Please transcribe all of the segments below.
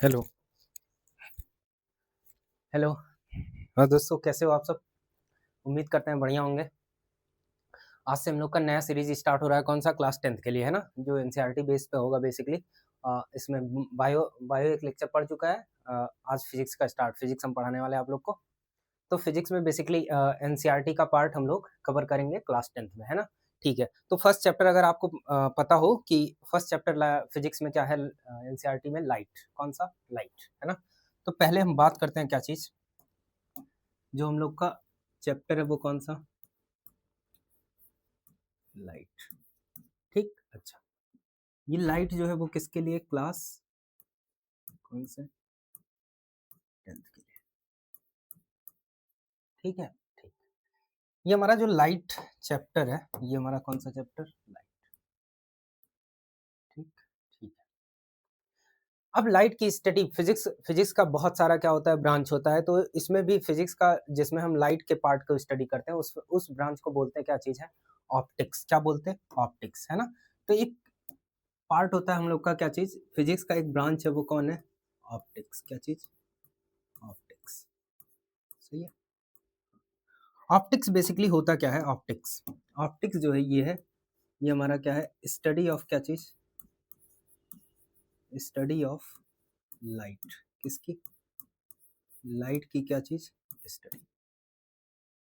Hello. Hello. हाँ दोस्तों, कैसे हो आप सब? उम्मीद करते हैं बढ़िया होंगे। आज से हम लोग का नया सीरीज स्टार्ट हो रहा है। कौन सा? क्लास 10th के लिए, है ना, जो एनसीईआरटी बेस पे होगा बेसिकली। इसमें बायो बायो एक लेक्चर पढ़ चुका है। आज फिजिक्स का स्टार्ट, फिजिक्स हम पढ़ाने वाले हैं आप लोग को। तो फिजिक्स में बेसिकली एनसीईआरटी का पार्ट हम लोग कवर करेंगे क्लास 10th में, है ना। ठीक है, तो फर्स्ट चैप्टर अगर आपको पता हो कि फर्स्ट चैप्टर फिजिक्स में क्या है एनसीईआरटी में, लाइट। कौन सा? लाइट, है ना। तो पहले हम बात करते हैं क्या चीज़, जो हम लोग का चैप्टर है वो कौन सा? लाइट। ठीक, अच्छा। ये लाइट जो है वो किसके लिए? क्लास कौन से? 10th के लिए। ठीक है, ठीक। ये हमारा जो लाइट चैप्टर है, ये हमारा कौन सा चैप्टर? लाइट। ठीक, ठीक है। अब लाइट की स्टडी, फिजिक्स फिजिक्स का बहुत सारा क्या होता है, ब्रांच होता है। तो इसमें भी फिजिक्स का, जिसमें हम लाइट के पार्ट को स्टडी करते हैं, उस ब्रांच को बोलते हैं क्या चीज है? ऑप्टिक्स। क्या बोलते हैं? ऑप्टिक्स, है ना। तो एक पार्ट होता है हम लोग का क्या चीज, फिजिक्स का एक ब्रांच है, वो कौन है? ऑप्टिक्स। क्या चीज? ऑप्टिक्स। सही है। ऑप्टिक्स बेसिकली होता क्या है? ऑप्टिक्स, ऑप्टिक्स जो है ये है, ये हमारा क्या है? स्टडी ऑफ क्या चीज? Study of light. किसकी? लाइट की क्या चीज? स्टडी,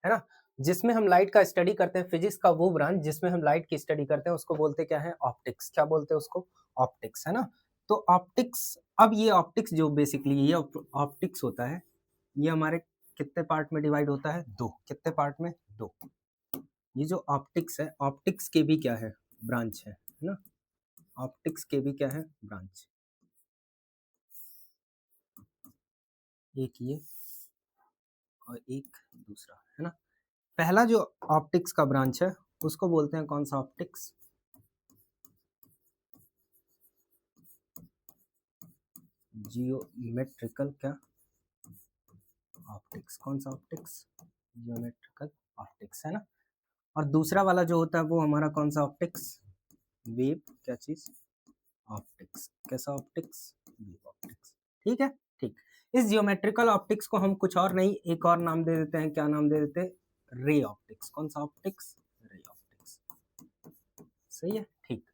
है ना। जिसमें हम लाइट का स्टडी करते हैं, फिजिक्स का वो ब्रांच जिसमें हम लाइट की स्टडी करते हैं, उसको बोलते क्या है? ऑप्टिक्स। क्या बोलते हैं उसको? ऑप्टिक्स, है ना। तो ऑप्टिक्स, अब ये ऑप्टिक्स जो बेसिकली ये ऑप्टिक्स होता है, ये हमारे कितने पार्ट में डिवाइड होता है? दो। कितने पार्ट में? दो। ये जो ऑप्टिक्स है, ऑप्टिक्स के भी क्या है? ब्रांच है ना। ऑप्टिक्स के भी क्या है? ब्रांच। एक ये और एक दूसरा, है ना। पहला जो ऑप्टिक्स का ब्रांच है उसको बोलते हैं कौन सा? ऑप्टिक्स। जियोमेट्रिकल क्या? ऑप्टिक्स। कौन सा ऑप्टिक्स? जियोमेट्रिकल ऑप्टिक्स, है ना। और दूसरा वाला जो होता है वो हमारा कौन सा ऑप्टिक्स? वेव। क्या चीज? ऑप्टिक्स। कैसा ऑप्टिक्स? Wave optics. ठीक है, ठीक। इस जियोमेट्रिकल ऑप्टिक्स को हम कुछ और नहीं, एक और नाम दे देते हैं। क्या नाम दे देते हैं? Ray optics. कौन सा ऑप्टिक्स? Ray optics. सही है, ठीक।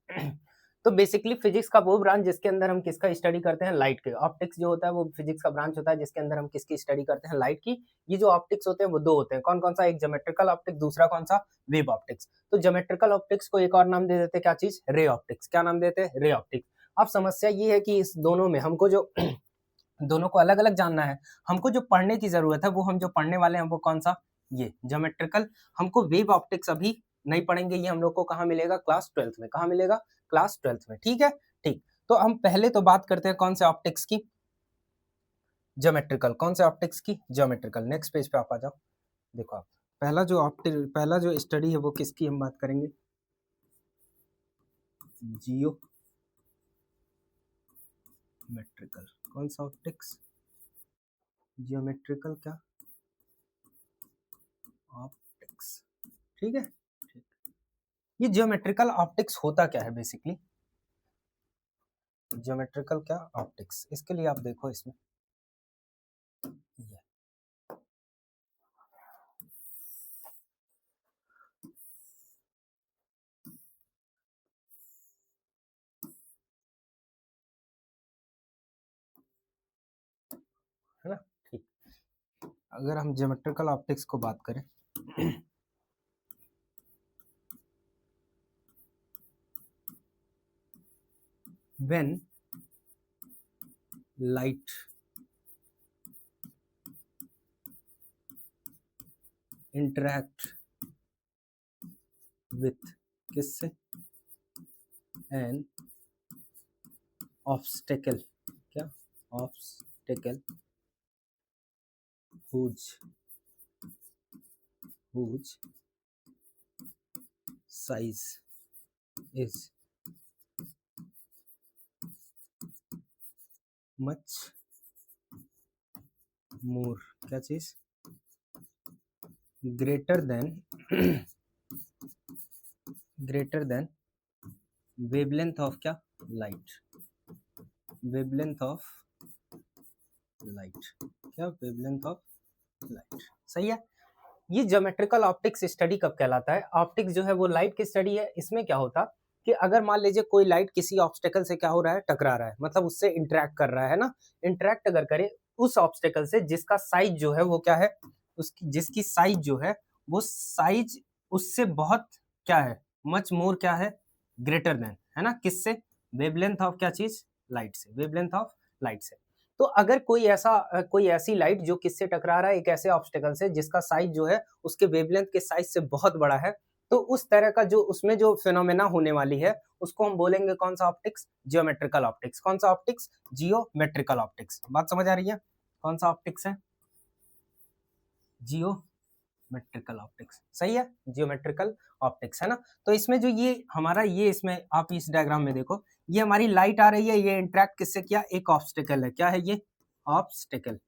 तो बेसिकली फिजिक्स का वो ब्रांच जिसके अंदर हम किसका स्टडी करते हैं? लाइट के। ऑप्टिक्स जो होता है वो फिजिक्स का ब्रांच होता है जिसके अंदर हम किसकी स्टडी करते हैं? लाइट की। ये जो ऑप्टिक्स होते हैं वो दो होते हैं। कौन कौन सा? एक ज्योमेट्रिकल ऑप्टिक्स, दूसरा कौन सा? Wave optics. तो ज्योमेट्रिकल ऑप्टिक्स को एक और नाम दे देते हैं, क्या चीज? Ray optics. क्या नाम देते हैं? Ray optics. अब समस्या ये है कि इस दोनों में हमको जो दोनों को अलग अलग जानना है। हमको जो पढ़ने की जरूरत है, वो हम जो पढ़ने वाले हैं वो कौन सा? ये ज्योमेट्रिकल। हमको वेव ऑप्टिक्स अभी नहीं पढ़ेंगे, ये हम लोग को कहाँ मिलेगा? क्लास 12th में। कहाँ मिलेगा? क्लास 12th में। ठीक है, ठीक। तो हम पहले तो बात करते हैं कौन से ऑप्टिक्स की? ज्योमेट्रिकल। कौन से ऑप्टिक्स की? ज्योमेट्रिकल। नेक्स्ट पेज पे आप आ जाओ। देखो आप, पहला जो स्टडी है वो किसकी हम बात करेंगे? जियोमेट्रिकल। कौन सा ऑप्टिक्स? जियोमेट्रिकल क्या? ऑप्टिक्स। ठीक है, ठीक। ये ज्योमेट्रिकल ऑप्टिक्स होता क्या है बेसिकली? ज्योमेट्रिकल क्या? ऑप्टिक्स। इसके लिए आप देखो इसमें, ये है ना, ठीक। अगर हम ज्योमेट्रिकल ऑप्टिक्स को बात करें, व्हेन लाइट इंटरैक्ट विथ किससे? An obstacle. क्या? Obstacle whose whose size is much more. क्या चीज? Greater than greater than wavelength of क्या? लाइट। वेवलेंथ ऑफ लाइट, क्या वेवलेंथ ऑफ लाइट, सही है। ये ज्योमेट्रिकल ऑप्टिक्स स्टडी कब कहलाता है? ऑप्टिक्स जो है वो लाइट की स्टडी है। इसमें क्या होता कि अगर मान लीजिए कोई लाइट किसी ऑब्स्टेकल से क्या हो रहा है, टकरा रहा है, मतलब उससे इंटरेक्ट कर रहा है ना, इंटरेक्ट अगर करे उस ऑब्स्टेकल से जिसका साइज जो है वो क्या है, उसकी जिसकी साइज जो है वो साइज उससे बहुत क्या है, मच मोर क्या है, ग्रेटर देन, है ना, किससे, वेवलेंथ ऑफ क्या चीज, लाइट से, वेवलेंथ ऑफ लाइट से। तो अगर कोई ऐसी लाइट जो किससे टकरा रहा है, एक ऐसे ऑब्स्टेकल से जिसका साइज जो है उसके वेवलेंथ के साइज से बहुत बड़ा है, तो उस तरह का जो उसमें जो फिनोमेना होने वाली है उसको हम बोलेंगे कौन सा ऑप्टिक्स, जियोमेट्रिकल ऑप्टिक्स। कौन सा ऑप्टिक्स, जियोमेट्रिकल ऑप्टिक्स। बात समझ आ रही है, कौन सा ऑप्टिक्स है, जियोमेट्रिकल ऑप्टिक्स, सही है, जियोमेट्रिकल ऑप्टिक्स, है ना। तो इसमें जो ये हमारा ये इसमें आप इस डायग्राम में देखो, ये हमारी लाइट आ रही है, ये इंटरेक्ट किससे किया, एक ऑब्स्टेकल है, क्या है ये, ऑब्स्टेकल,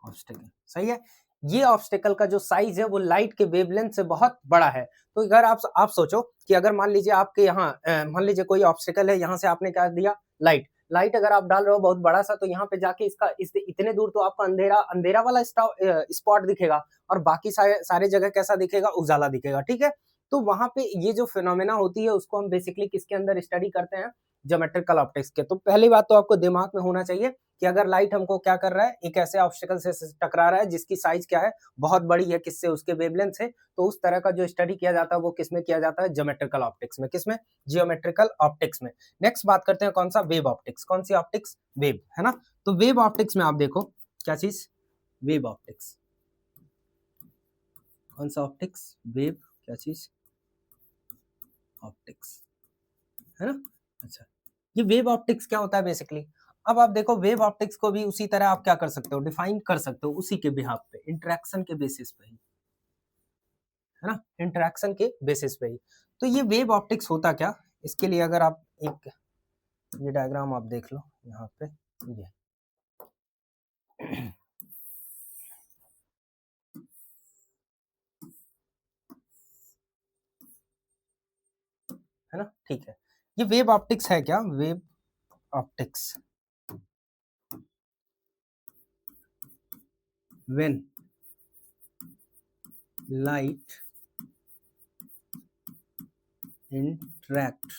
ऑब्स्टेकल, सही है। ये ऑब्स्टेकल का जो साइज है वो लाइट के वेवलेंथ से बहुत बड़ा है। तो अगर आप सोचो कि अगर मान लीजिए आपके यहाँ मान लीजिए कोई ऑब्स्टेकल है, यहाँ से आपने क्या दिया, लाइट, लाइट अगर आप डाल रहे हो बहुत बड़ा सा, तो यहाँ पे जाके इसका इतने दूर तो आपको अंधेरा अंधेरा वाला स्पॉट दिखेगा, और बाकी सारे जगह कैसा दिखेगा, उजाला दिखेगा, ठीक है। तो वहां पे ये जो फिनोमेना होती है उसको हम बेसिकली किसके अंदर स्टडी करते हैं, ज्योमेट्रिकल ऑप्टिक्स के। तो पहली बात तो आपको दिमाग में होना चाहिए कि अगर लाइट हमको क्या कर रहा है, एक ऐसे ऑब्स्टेकल से टकरा रहा है जिसकी साइज क्या है, बहुत बड़ी है, किससे, उसके वेवलेंथ से, तो उस तरह का जो स्टडी किया जाता है वो किसमें किया जाता है, ज्योमेट्रिकल ऑप्टिक्स में। किसमें, जियोमेट्रिकल ऑप्टिक्स में। नेक्स्ट बात करते हैं कौन सा, वेव ऑप्टिक्स। कौन सी ऑप्टिक्स, वेव, है ना। तो वेव ऑप्टिक्स में आप देखो क्या चीज, वेव ऑप्टिक्स, कौन सा ऑप्टिक्स, वेव, क्या चीज, ऑप्टिक्स, है ना। अच्छा, ये वेव ऑप्टिक्स क्या होता है बेसिकली। अब आप देखो वेव ऑप्टिक्स को भी उसी तरह आप क्या कर सकते हो, डिफाइन कर सकते हो उसी के बिहाफ पे, इंटरेक्शन के बेसिस पे ही, है ना, इंटरेक्शन के बेसिस पे ही। तो ये वेव ऑप्टिक्स होता क्या, इसके लिए अगर आप एक ये डायग्राम आप देख लो यहाँ पे, ये है ना, ठीक है। ये वेव ऑप्टिक्स है क्या, wave optics, when light interact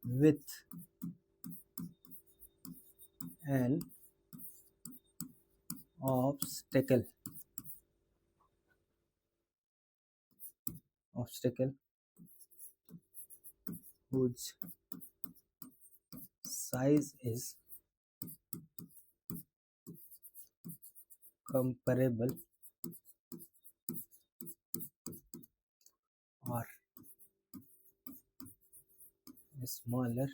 with an obstacle whose size is comparable or smaller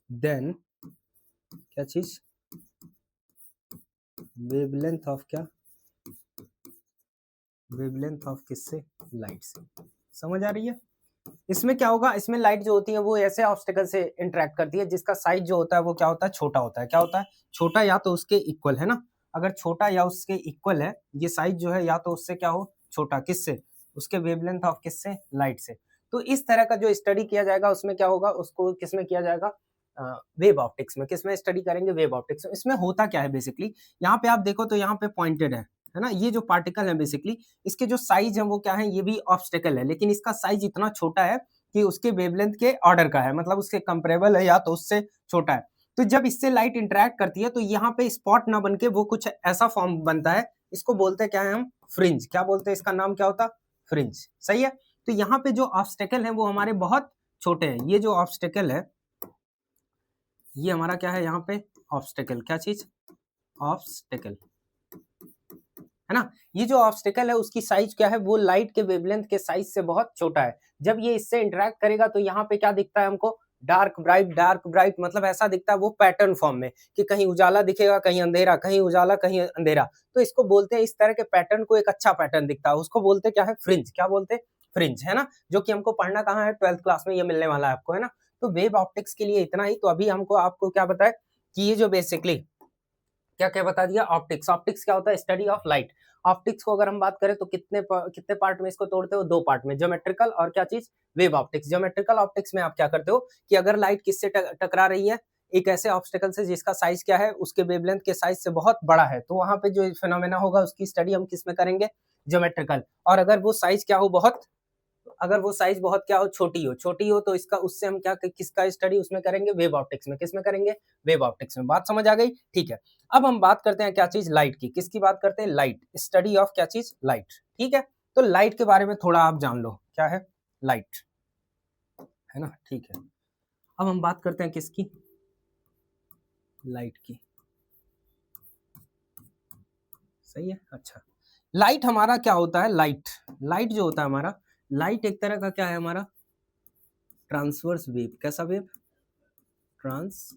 than क्या चीज, वेवलेंथ ऑफ क्या, वेवलेंथ ऑफ किससे, लाइट से। समझ आ रही है। इसमें क्या होगा, इसमें लाइट जो होती है वो ऐसे ऑब्स्टेकल से इंटरेक्ट करती है जिसका साइज जो होता है वो क्या होता है, छोटा होता है। क्या होता है, छोटा, या तो उसके इक्वल, है ना। अगर छोटा या उसके इक्वल है ये साइज जो है, या तो उससे क्या हो, छोटा, किससे, उसके वेवलेंथ ऑफ किससे, लाइट से। तो इस तरह का जो स्टडी किया जाएगा उसमें क्या होगा, उसको किसमें किया जाएगा, वेव ऑप्टिक्स में। किसमें स्टडी करेंगे, वेव ऑप्टिक्स में। इसमें होता क्या है बेसिकली, यहाँ पे आप देखो तो यहाँ पे पॉइंटेड है ना, ये जो पार्टिकल है बेसिकली इसके जो साइज है वो क्या है, ये भी ऑब्स्टेकल है, लेकिन इसका साइज इतना छोटा है कि उसके वेवलेंथ के ऑर्डर का है, मतलब उसके कंपेरेबल है या तो उससे छोटा है। तो जब इससे लाइट इंटरेक्ट करती है तो यहाँ पे स्पॉट ना बनके वो कुछ ऐसा फॉर्म बनता है, इसको बोलते हैं क्या है हम, फ्रिंज। क्या बोलते हैं, इसका नाम क्या होता, फ्रिंज, सही है। तो यहाँ पे जो ऑब्स्टेकल है वो हमारे बहुत छोटे हैं। ये जो ऑब्स्टेकल है ये हमारा क्या है, यहाँ पे ऑब्स्टेकल, क्या चीज, ऑब्स्टेकल, है ना। ये जो ऑब्स्टेकल है उसकी साइज क्या है, वो लाइट के वेवलेंथ के साइज से बहुत छोटा है। जब ये इससे इंटरेक्ट करेगा तो यहाँ पे क्या दिखता है हमको, डार्क ब्राइट, मतलब ऐसा दिखता है वो पैटर्न फॉर्म में कि कहीं उजाला दिखेगा, कहीं अंधेरा, कहीं उजाला, कहीं अंधेरा। तो इसको बोलते हैं, इस तरह के पैटर्न को एक अच्छा पैटर्न दिखता है उसको बोलते क्या है, फ्रिंज। क्या बोलते हैं, फ्रिंज, है ना। जो कि हमको पढ़ना कहाँ है, 12th क्लास में ये मिलने वाला है आपको, है ना। तो वेव ऑप्टिक्स के लिए इतना ही। तो अभी हमको आपको क्या बताए कि ये जो बेसिकली क्या क्या बता दिया, ऑप्टिक्स। ऑप्टिक्स क्या होता है, स्टडी ऑफ लाइट। ऑप्टिक्स को अगर हम बात करें तो कितने पार्ट में इसको तोड़ते हो, दो पार्ट में, ज्योमेट्रिकल और क्या चीज, वेव ऑप्टिक्स। ज्योमेट्रिकल ऑप्टिक्स में आप क्या करते हो कि अगर लाइट किससे टकरा रही है, एक ऐसे ऑब्स्टेकल से जिसका साइज क्या है, उसके वेवलेंथ के साइज से बहुत बड़ा है, तो वहां पे जो फिनोमेना होगा उसकी स्टडी हम किस में करेंगे, ज्योमेट्रिकल। और अगर वो साइज क्या हो, बहुत, अगर वो साइज बहुत क्या हो, छोटी हो तो इसका, उससे हम क्या, किसका स्टडी उसमें करेंगे, वेव ऑप्टिक्स में। किसमें करेंगे, वेव ऑप्टिक्स में। बात समझ आ गई, ठीक है। अब हम बात करते हैं क्या चीज, लाइट की। किसकी बात करते हैं, लाइट, स्टडी ऑफ क्या चीज, लाइट, ठीक है। तो लाइट के बारे में थोड़ा आप जान लो, क्या है लाइट, है ना, ठीक है। अब हम बात करते हैं किसकी, लाइट की, सही है, अच्छा। लाइट हमारा क्या होता है, लाइट, लाइट जो होता है हमारा, लाइट एक तरह का क्या है हमारा, ट्रांसवर्स वेव। कैसा वेव, ट्रांसवर्स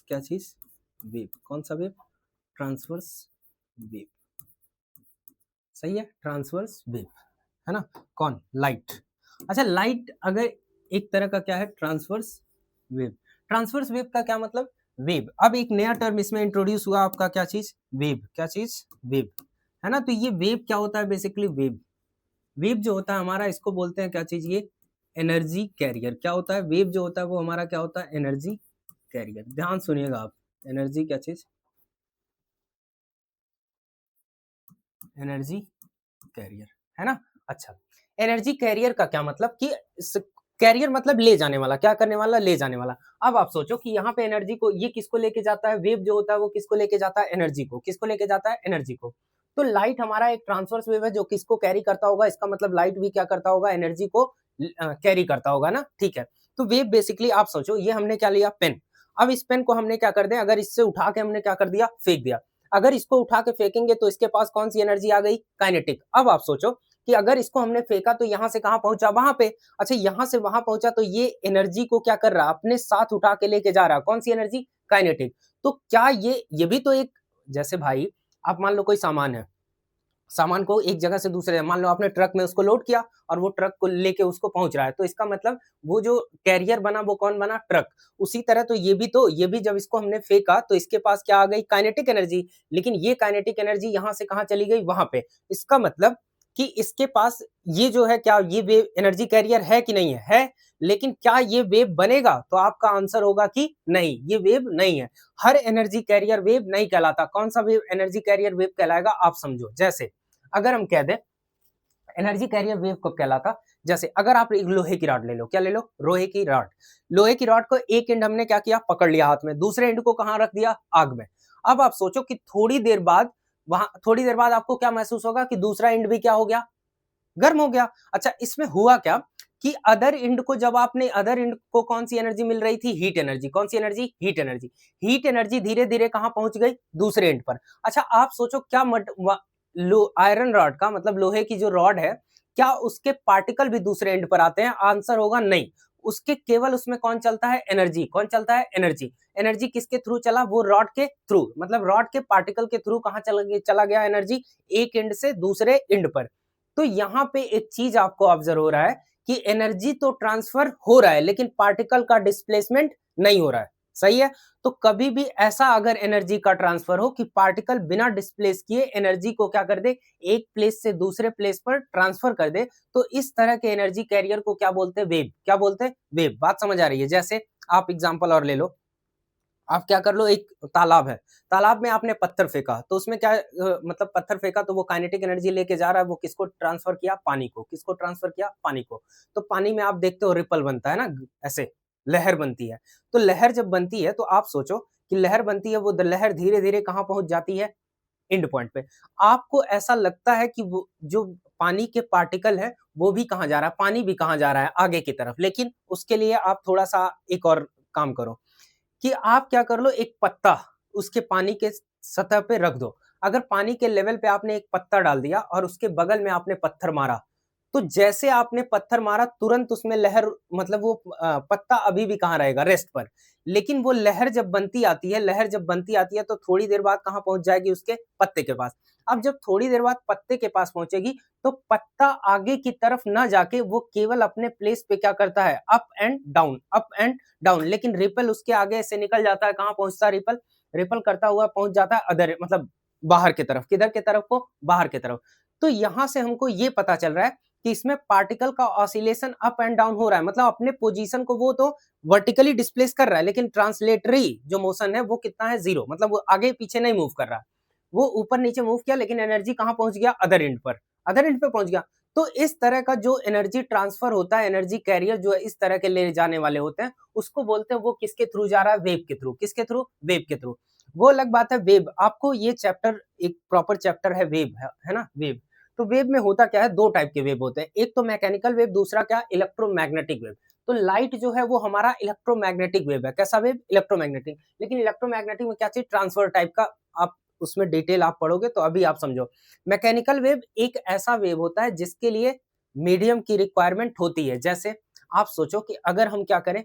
क्या चीज, वेव। कौन सा वेव, ट्रांसवर्स वेव, सही है, ट्रांसवर्स वेव, है ना। कौन, लाइट। अच्छा, लाइट अगर एक तरह का क्या है, ट्रांसवर्स वेव। ट्रांसवर्स वेव का क्या मतलब, वेव। अब एक नया टर्म इसमें इंट्रोड्यूस हुआ आपका, क्या चीज, वेव। क्या चीज, वेव, है ना। तो ये वेव क्या होता है, बेसिकली वेव, वेव जो होता है हमारा, इसको बोलते हैं क्या चीज, ये एनर्जी कैरियर। क्या होता है, वेव जो होता है वो हमारा क्या होता है, एनर्जी कैरियर। ध्यान सुनिएगा आप, एनर्जी क्या चीज, एनर्जी कैरियर, है ना। अच्छा, एनर्जी कैरियर का क्या मतलब कि कैरियर मतलब ले जाने वाला, क्या करने वाला, ले जाने वाला। अब आप सोचो कि यहाँ पे एनर्जी को, ये किसको लेके जाता है, वेव जो होता है वो किसको लेके जाता है, एनर्जी को। किसको लेके जाता है, एनर्जी को। तो लाइट हमारा एक ट्रांसवर्स वेव है जो किसको कैरी करता होगा, इसका मतलब लाइट भी क्या करता होगा, एनर्जी को कैरी करता होगा ना, ठीक है। तो वेव बेसिकली आप सोचो, ये हमने क्या लिया, पेन। अब इस पेन को हमने क्या कर दिया, अगर इससे उठा के हमने क्या कर दिया, फेंक दिया। अगर इसको उठा के फेंकेंगे तो इसके पास कौन सी एनर्जी आ गई, काइनेटिक। अब आप सोचो कि अगर इसको हमने फेंका तो यहां से कहां पहुंचा, वहां पे। अच्छा, यहां से वहां पहुंचा तो ये एनर्जी को क्या कर रहा, अपने साथ उठा के लेके जा रहा, कौन सी एनर्जी, काइनेटिक। तो क्या ये भी तो एक, जैसे भाई आप मान लो कोई सामान है, सामान को एक जगह से दूसरे, मान लो आपने ट्रक में उसको लोड किया और वो ट्रक को लेके उसको पहुंच रहा है, तो इसका मतलब वो जो कैरियर बना वो कौन बना, ट्रक। उसी तरह तो ये भी जब इसको हमने फेंका तो इसके पास क्या आ गई, काइनेटिक एनर्जी। लेकिन ये काइनेटिक एनर्जी यहां से कहां चली गई, वहां पे। इसका मतलब कि इसके पास ये जो है, क्या ये वेव एनर्जी कैरियर है कि नहीं है, लेकिन क्या ये वेव बनेगा, तो आपका आंसर होगा कि नहीं, ये वेव नहीं है। हर एनर्जी कैरियर वेव नहीं कहलाता। कौन सा वेव एनर्जी कैरियर वेव कहलाएगा, आप समझो। जैसे अगर हम कह दें एनर्जी कैरियर वेव कब कहलाता, जैसे अगर आप एक लोहे की रॉड ले लो, क्या ले लो, लोहे की रॉड। लोहे की रॉड को एक एंड हमने क्या किया, पकड़ लिया हाथ में, दूसरे एंड को कहां रख दिया, आग में। अब आप सोचो कि थोड़ी देर बाद आपको क्या महसूस होगा कि दूसरा एंड भी क्या हो गया, गर्म हो गया। अच्छा, इसमें हुआ क्या कि अदर इंड को, जब आपने अदर इंड को कौन सी एनर्जी मिल रही थी, हीट एनर्जी। कौन सी energy, heat energy. Heat energy धीरे धीरे कहां पहुंच गई, दूसरे एंड पर। अच्छा, आप सोचो क्या आयरन रॉड का मतलब लोहे की जो रॉड है, क्या उसके पार्टिकल भी दूसरे एंड पर आते हैं, आंसर होगा नहीं। उसके केवल उसमें कौन चलता है, एनर्जी। कौन चलता है, एनर्जी। एनर्जी किसके थ्रू चला, वो रॉड के थ्रू, मतलब रॉड के पार्टिकल के थ्रू कहां चला गया एनर्जी, एक एंड से दूसरे एंड पर। तो यहाँ पे एक चीज आपको ऑब्जर्व हो रहा है कि एनर्जी तो ट्रांसफर हो रहा है लेकिन पार्टिकल का डिस्प्लेसमेंट नहीं हो रहा है, सही है। तो कभी भी ऐसा अगर एनर्जी का ट्रांसफर हो कि पार्टिकल बिना डिस्प्लेस किए एनर्जी को क्या कर दे, एक प्लेस से दूसरे प्लेस पर ट्रांसफर कर दे, तो इस तरह के एनर्जी कैरियर को क्या बोलते हैं, वेव। क्या बोलते हैं, वेव। बात समझ आ रही है। जैसे आप एग्जांपल और ले लो, आप क्या कर लो, एक तालाब है, तालाब में आपने पत्थर फेंका, तो उसमें क्या मतलब पत्थर फेंका तो वो काइनेटिक एनर्जी लेके जा रहा है, वो किसको ट्रांसफर किया, पानी को। किसको ट्रांसफर किया, पानी को। तो पानी में आप देखते हो रिपल बनता है ना, ऐसे लहर बनती है। तो लहर जब बनती है तो आप सोचो कि लहर बनती है, वो लहर धीरे धीरे कहां पहुंच जाती है, एंड पॉइंट पे। आपको ऐसा लगता है कि वो जो पानी के पार्टिकल है वो भी कहां जा रहा है, पानी भी कहां जा रहा है, आगे की तरफ। लेकिन उसके लिए आप थोड़ा सा एक और काम करो कि आप क्या कर लो, एक पत्ता उसके पानी के सतह पे रख दो। अगर पानी के लेवल पे आपने एक पत्ता डाल दिया और उसके बगल में आपने पत्थर मारा, तो जैसे आपने पत्थर मारा तुरंत उसमें लहर, मतलब वो पत्ता अभी भी कहाँ रहेगा, रेस्ट पर। लेकिन वो लहर जब बनती आती है, लहर जब बनती आती है तो थोड़ी देर बाद कहाँ पहुंच जाएगी, उसके पत्ते के पास। अब जब थोड़ी देर बाद पत्ते के पास पहुंचेगी तो पत्ता आगे की तरफ ना जाके वो केवल अपने प्लेस पे क्या करता है, up and down, up and down. लेकिन रिपल उसके आगे से निकल जाता है, कहां पहुंचता है रिपल, रिपल करता हुआ पहुंच जाता है अदर मतलब बाहर की तरफ, किधर की तरफ को, बाहर की तरफ। तो यहां से हमको ये पता चल रहा है कि इसमें पार्टिकल का ऑसिलेशन अप एंड डाउन हो रहा है, मतलब अपने पोजीशन को वो तो वर्टिकली डिस्प्लेस कर रहा है, लेकिन ट्रांसलेटरी जो मोशन है वो कितना है, 0, मतलब वो आगे पीछे नहीं मूव कर रहा, वो ऊपर नीचे मूव किया लेकिन एनर्जी कहां पहुंच गया, अदर एंड पर, अदर एंड पे पहुंच गया। तो इस तरह का जो एनर्जी ट्रांसफर होता है, एनर्जी कैरियर जो है इस तरह के ले जाने वाले होते हैं, उसको बोलते हैं वो किसके थ्रू जा रहा है, वेव के थ्रू। किसके थ्रू, वेव के थ्रू। वो अलग बात है वेव, आपको ये चैप्टर एक प्रॉपर चैप्टर है वेव है ना, वेव। तो वेव में होता क्या है, दो टाइप के वेव होते हैं, एक तो मैकेनिकल वेव, दूसरा क्या, इलेक्ट्रोमैग्नेटिक वेव। तो लाइट जो है वो हमारा इलेक्ट्रोमैग्नेटिक वेव है, कैसा वेव, इलेक्ट्रोमैग्नेटिक। लेकिन इलेक्ट्रोमैग्नेटिक में क्या चीज, ट्रांसफर टाइप का, आप उसमें डिटेल आप पढ़ोगे तो अभी आप समझो। मैकेनिकल वेव एक ऐसा वेव होता है जिसके लिए मीडियम की रिक्वायरमेंट होती है। जैसे आप सोचो कि अगर हम क्या करें,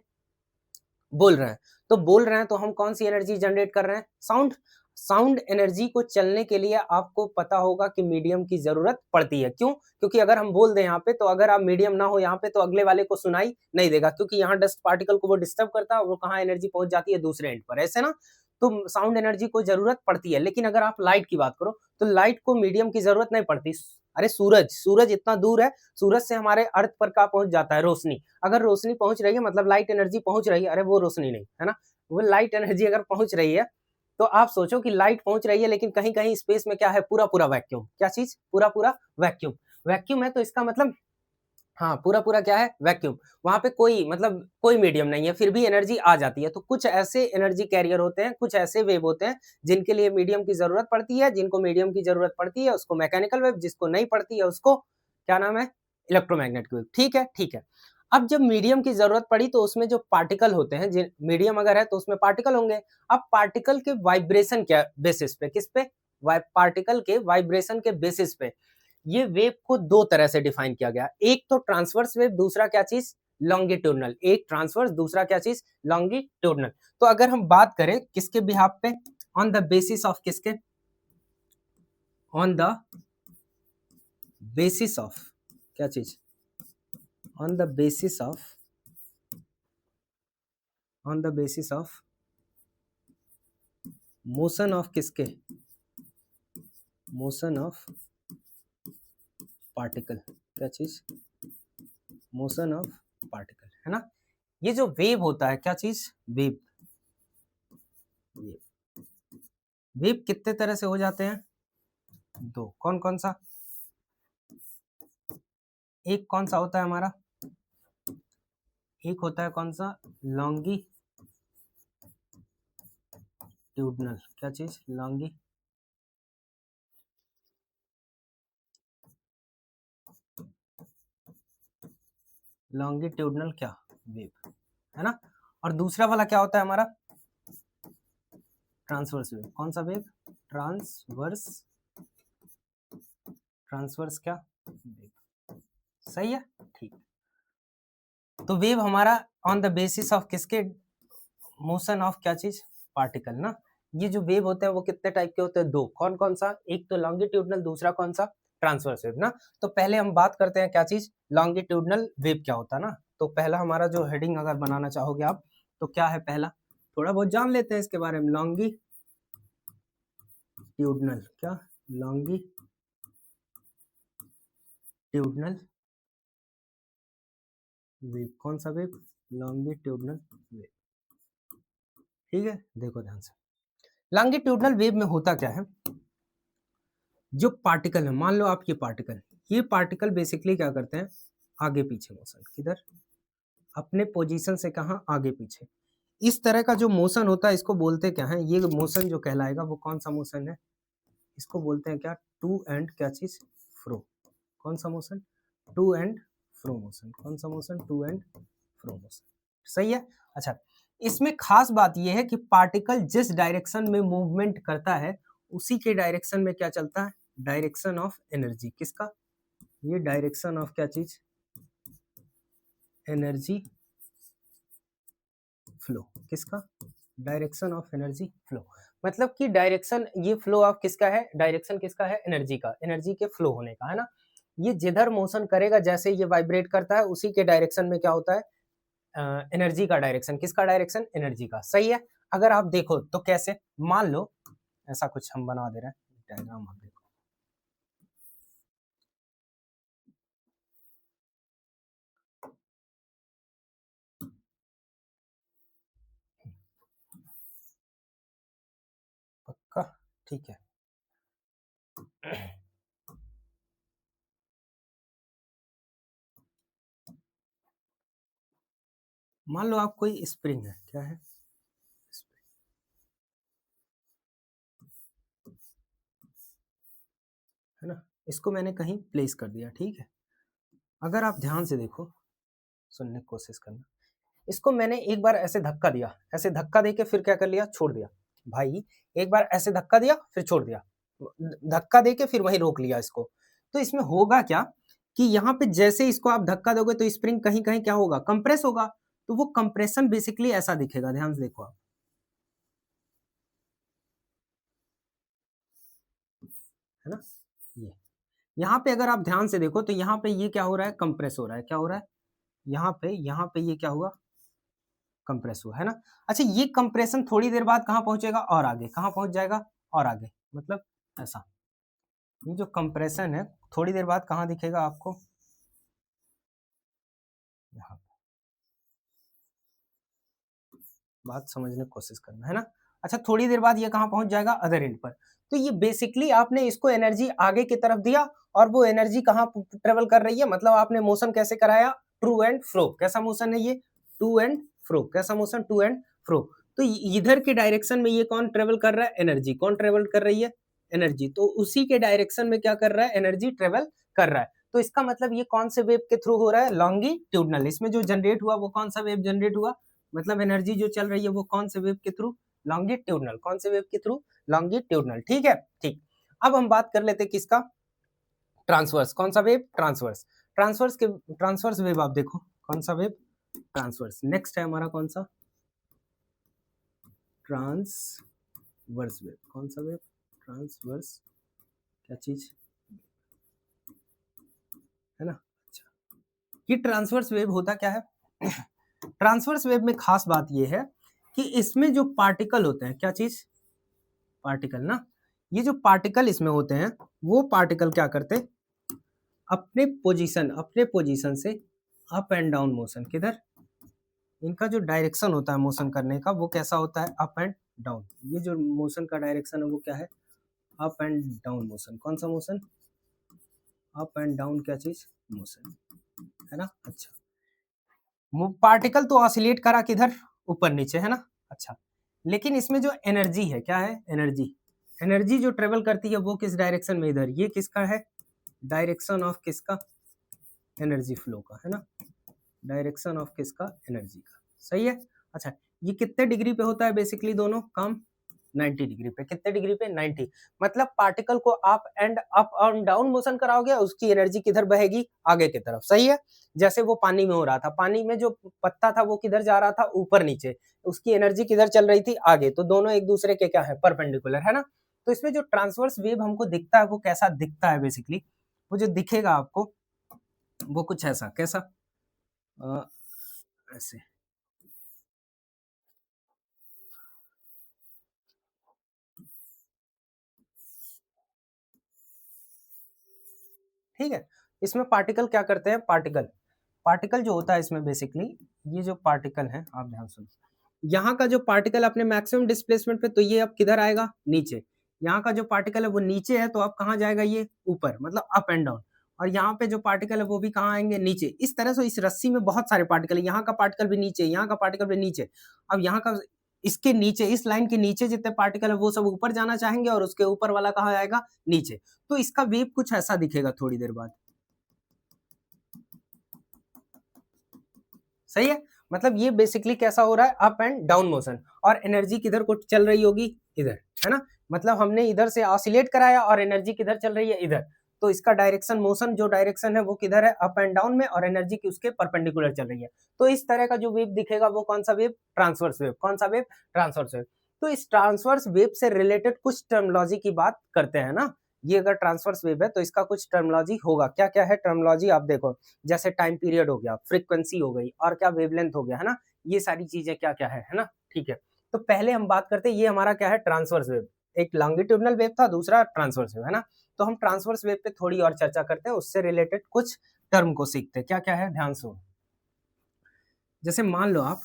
बोल रहे हैं, तो बोल रहे हैं तो हम कौन सी एनर्जी जनरेट कर रहे हैं, साउंड। साउंड एनर्जी को चलने के लिए आपको पता होगा कि मीडियम की जरूरत पड़ती है। क्यों, क्योंकि अगर हम बोल दें यहाँ पे, तो अगर आप मीडियम ना हो यहाँ पे तो अगले वाले को सुनाई नहीं देगा, क्योंकि यहाँ डस्ट पार्टिकल को वो डिस्टर्ब करता है, वो कहाँ एनर्जी पहुंच जाती है, दूसरे एंड पर, ऐसे ना। तो साउंड एनर्जी को जरूरत पड़ती है। लेकिन अगर आप लाइट की बात करो तो लाइट को मीडियम की जरूरत नहीं पड़ती। अरे सूरज, सूरज इतना दूर है, सूरज से हमारे अर्थ पर क्या पहुंच जाता है, रोशनी। अगर रोशनी पहुंच रही है मतलब लाइट एनर्जी पहुंच रही है, अरे वो रोशनी नहीं है ना, वो लाइट एनर्जी अगर पहुंच रही है, तो आप सोचो कि लाइट पहुंच रही है लेकिन कहीं कहीं स्पेस में क्या है, पूरा पूरा वैक्यूम। क्या चीज, पूरा पूरा वैक्यूम। वैक्यूम है तो इसका मतलब, हाँ पूरा पूरा क्या है, वैक्यूम। वहां पे कोई मतलब कोई मीडियम नहीं है, फिर भी एनर्जी आ जाती है। तो कुछ ऐसे एनर्जी कैरियर होते हैं, कुछ ऐसे वेव होते हैं जिनके लिए मीडियम की जरूरत पड़ती है। जिनको मीडियम की जरूरत पड़ती है उसको मैकेनिकल वेव, जिसको नहीं पड़ती है उसको क्या नाम है, इलेक्ट्रोमैग्नेटिक वेव। ठीक है, ठीक है। अब जब मीडियम की जरूरत पड़ी तो उसमें जो पार्टिकल होते हैं, मीडियम अगर है तो उसमें पार्टिकल होंगे। अब पार्टिकल के वाइब्रेशन क्या बेसिस पे, किस पे, पार्टिकल के वाइब्रेशन के बेसिस पे ये वेव को दो तरह से डिफाइन किया गया। एक तो ट्रांसवर्स वेव, दूसरा क्या चीज, लॉन्गिट्यूडनल। एक ट्रांसवर्स, दूसरा क्या चीज, लॉन्गिट्यूडनल। तो अगर हम बात करें किसके बिहाफ पे, ऑन द बेसिस ऑफ किसके, ऑन द बेसिस ऑफ क्या चीज, on the basis of, on the basis of motion of किसके, मोशन ऑफ पार्टिकल। क्या चीज, मोशन ऑफ पार्टिकल, है ना। ये जो वेव होता है, क्या चीज, वेव। वेव कितने तरह से हो जाते हैं, दो। कौन कौन सा, एक कौन सा होता है हमारा, एक होता है कौन सा, लॉन्गिट्यूडनल। क्या चीज, लॉन्गिट्यूडनल क्या, वेव, है ना। और दूसरा वाला क्या होता है हमारा, ट्रांसवर्स वेव। कौन सा वेव, ट्रांसवर्स, ट्रांसवर्स क्या, वेव। सही है, ठीक। तो वेव हमारा ऑन द बेसिस ऑफ किसके, मोशन ऑफ क्या चीज, पार्टिकल ना। ये जो वेव होते हैं वो कितने टाइप के होते हैं, दो। कौन कौन सा, एक तो लॉन्गिट्यूडनल, दूसरा कौन सा, ट्रांसवर्स वेव ना। तो पहले हम बात करते हैं क्या चीज, लॉन्गिट्यूडनल वेव क्या होता है ना। तो पहला हमारा जो हेडिंग अगर बनाना चाहोगे आप, तो क्या है पहला, थोड़ा बहुत जान लेते हैं इसके बारे में। लॉन्गिट्यूडनल क्या, लॉन्गिट्यूडनल वेव। कौन सा वेव, लॉन्गिट्यूडनल वेव। ठीक है, देखो ध्यान से। लॉन्गिट्यूडनल वेव में होता क्या है, जो पार्टिकल है, मान लो आप ये पार्टिकल बेसिकली क्या करते हैं, आगे पीछे मोशन, किधर, अपने पोजीशन से कहा, आगे पीछे। इस तरह का जो मोशन होता है इसको बोलते क्या है, ये मोशन जो कहलाएगा वो कौन सा मोशन है, इसको बोलते हैं क्या, टू एंड क्या चीज, फ्रो। कौन सा motion, to and fro motion. कौन सा motion, to and fro motion. सही है। अच्छा, इसमें खास बात यह है कि पार्टिकल जिस डायरेक्शन में मूवमेंट करता है उसी के डायरेक्शन में क्या चलता है, डायरेक्शन ऑफ एनर्जी। किसका, ये डायरेक्शन ऑफ क्या चीज, एनर्जी फ्लो। किसका, डायरेक्शन ऑफ एनर्जी फ्लो। मतलब कि डायरेक्शन, ये फ्लो ऑफ किसका है, डायरेक्शन किसका है, एनर्जी का, एनर्जी के फ्लो होने का, है ना। ये जिधर मोशन करेगा, जैसे ये वाइब्रेट करता है उसी के डायरेक्शन में क्या होता है, एनर्जी का डायरेक्शन। किसका डायरेक्शन, एनर्जी का। सही है। अगर आप देखो तो कैसे, मान लो ऐसा कुछ हम बना दे रहे हैं डायग्राम, आप देखो पक्का, ठीक है। मान लो आप कोई स्प्रिंग है, क्या है, है ना, इसको मैंने कहीं प्लेस कर दिया, ठीक है। अगर आप ध्यान से देखो, सुनने की कोशिश करना, इसको मैंने एक बार ऐसे धक्का दिया, ऐसे धक्का देके फिर क्या कर लिया, छोड़ दिया। भाई एक बार ऐसे धक्का दिया फिर छोड़ दिया, धक्का देके फिर वहीं रोक लिया इसको। तो इसमें होगा क्या कि यहाँ पे जैसे इसको आप धक्का दोगे तो स्प्रिंग कहीं कहीं क्या होगा, कंप्रेस होगा। तो वो कंप्रेशन बेसिकली ऐसा दिखेगा, ध्यान से देखो आप, है ना, ये यहाँ पे अगर आप ध्यान से देखो तो यहाँ पे ये क्या हो रहा है, कंप्रेस हो रहा है, क्या हो रहा है, यहाँ पे ये क्या हुआ, कंप्रेस हुआ, है ना। अच्छा, ये कंप्रेशन थोड़ी देर बाद कहाँ पहुंचेगा, और आगे कहाँ पहुंच जाएगा, और आगे, मतलब ऐसा। ये जो कंप्रेशन है थोड़ी देर बाद कहाँ दिखेगा आपको, यहाँ। बात समझने की कोशिश करना, है ना। अच्छा, थोड़ी देर बाद ये कहाँ पहुंच जाएगा, अदर एंड पर। तो ये बेसिकली आपने इसको एनर्जी आगे की तरफ दिया, और वो एनर्जी कहाँ ट्रेवल कर रही है, मतलब आपने मोशन कैसे कराया, टू एंड फ्रो। कैसा मोशन है ये, टू एंड फ्रो। कैसा मोशन, टू एंड फ्रो। तो इधर के डायरेक्शन में ये कौन ट्रेवल कर रहा है, एनर्जी। कौन ट्रेवल कर रही है, एनर्जी। तो उसी के डायरेक्शन में क्या कर रहा है, एनर्जी ट्रेवल कर रहा है। तो इसका मतलब ये कौन से वेव के थ्रू हो रहा है, लॉन्गिट्यूडनल। इसमें जो जनरेट हुआ वो कौन सा वेव जनरेट हुआ, मतलब एनर्जी जो चल रही है वो कौन से वेव के थ्रू, लॉन्गिट्यूडनल। कौन से वेव के थ्रू, लॉन्गिट्यूडनल, ठीक है, ठीक। अब हम बात कर लेते हैं किसका, ट्रांसवर्स। कौन सा वेव, ट्रांसवर्स। ट्रांसवर्स वेव आप देखो, कौन सा वेव, ट्रांसवर्स। नेक्स्ट है हमारा कौन सा, ट्रांसवर्स वेव। कौन सा वेव, ट्रांसवर्स, क्या चीज, है ना। अच्छा, ये ट्रांसवर्स वेव होता क्या है, ट्रांसवर्स वेव में खास बात ये है कि इसमें जो पार्टिकल होते हैं, क्या चीज, पार्टिकल ना, ये जो पार्टिकल इसमें होते हैं वो पार्टिकल क्या करते, अपने पोजीशन से अप एंड डाउन मोशन, किधर, इनका जो डायरेक्शन होता है मोशन करने का वो कैसा होता है, अप एंड डाउन। ये जो मोशन का डायरेक्शन है वो क्या है, अप एंड डाउन मोशन। कौन सा मोशन, अप एंड डाउन, क्या चीज, मोशन, है ना। अच्छा, पार्टिकल तो ऑसिलेट करा किधर, ऊपर नीचे, है ना। अच्छा, लेकिन इसमें जो एनर्जी है, क्या है, एनर्जी। एनर्जी जो ट्रेवल करती है वो किस डायरेक्शन में, इधर। ये किसका है, डायरेक्शन ऑफ किसका, एनर्जी फ्लो का, है ना। डायरेक्शन ऑफ किसका, एनर्जी का, सही है। अच्छा, ये कितने डिग्री पे होता है बेसिकली दोनों काम, 90 डिग्री पे। कितने डिग्री पे, 90। मतलब पार्टिकल को अप एंड डाउन मोशन कराओगे, उसकी एनर्जी किधर बहेगी, आगे की तरफ, सही है। जैसे वो पानी में हो रहा था, पानी में जो पत्ता था वो किधर जा रहा था, ऊपर नीचे, उसकी एनर्जी किधर चल रही थी, आगे। तो दोनों एक दूसरे के क्या है, परपेंडिकुलर, है ना। तो इसमें जो ट्रांसवर्स वेव हमको दिखता है वो कैसा दिखता है बेसिकली, वो जो दिखेगा आपको वो कुछ ऐसा, कैसा, ऐसे, ठीक है। इसमें पार्टिकल क्या करते हैं, पार्टिकल पार्टिकल जो होता है इसमें बेसिकली, ये जो पार्टिकल है, आप ध्यान सुनो, यहाँ का जो पार्टिकल अपने मैक्सिमम डिस्प्लेसमेंट पे, तो ये अब किधर आएगा, नीचे। यहाँ का जो पार्टिकल है वो नीचे है, तो अब कहाँ जाएगा, ये ऊपर, मतलब अप एंड डाउन। और यहाँ पे जो पार्टिकल है वो भी कहाँ आएंगे, नीचे। इस तरह से इस रस्सी में बहुत सारे पार्टिकल है, यहाँ का पार्टिकल भी नीचे, यहाँ का पार्टिकल भी नीचे। अब यहाँ का, इसके नीचे, इस लाइन के नीचे जितने पार्टिकल है वो सब ऊपर जाना चाहेंगे, और उसके ऊपर वाला कहाँ आएगा, नीचे। तो इसका वेव कुछ ऐसा दिखेगा थोड़ी देर बाद, सही है। मतलब ये बेसिकली कैसा हो रहा है, अप एंड डाउन मोशन। और एनर्जी किधर को चल रही होगी, इधर, है ना। मतलब हमने इधर से ऑसिलेट कराया और एनर्जी किधर चल रही है, इधर। तो इसका डायरेक्शन, मोशन जो डायरेक्शन है वो किधर है, अप एंड डाउन में, और एनर्जी की उसके परपेंडिकुलर चल रही है। तो इस तरह का जो वेव दिखेगा वो कौन सा वेव, ट्रांसवर्स वेव। कौन सा वेव, ट्रांसवर्स वेव। तो इस ट्रांसवर्स वेव से रिलेटेड कुछ टर्मिनोलॉजी की बात करते हैं ना। ये अगर ट्रांसवर्स वेव है तो इसका कुछ टर्मिनोलॉजी होगा, क्या क्या है टर्मिनोलॉजी, आप देखो। जैसे टाइम पीरियड हो गया, फ्रीक्वेंसी हो गई, और क्या वेवलेंथ हो गया, है ना। ये सारी चीजें क्या क्या है ना, ठीक है। तो पहले हम बात करते हैं, ये हमारा क्या है, ट्रांसवर्स वेव, एक लॉन्गिट्यूडनल वेव था, दूसरा ट्रांसवर्स वेव है ना। तो हम ट्रांसवर्स वेव पे थोड़ी और चर्चा करते हैं, उससे रिलेटेड कुछ टर्म को सीखते हैं। क्या क्या है, ध्यान सुनो। जैसे मान लो आप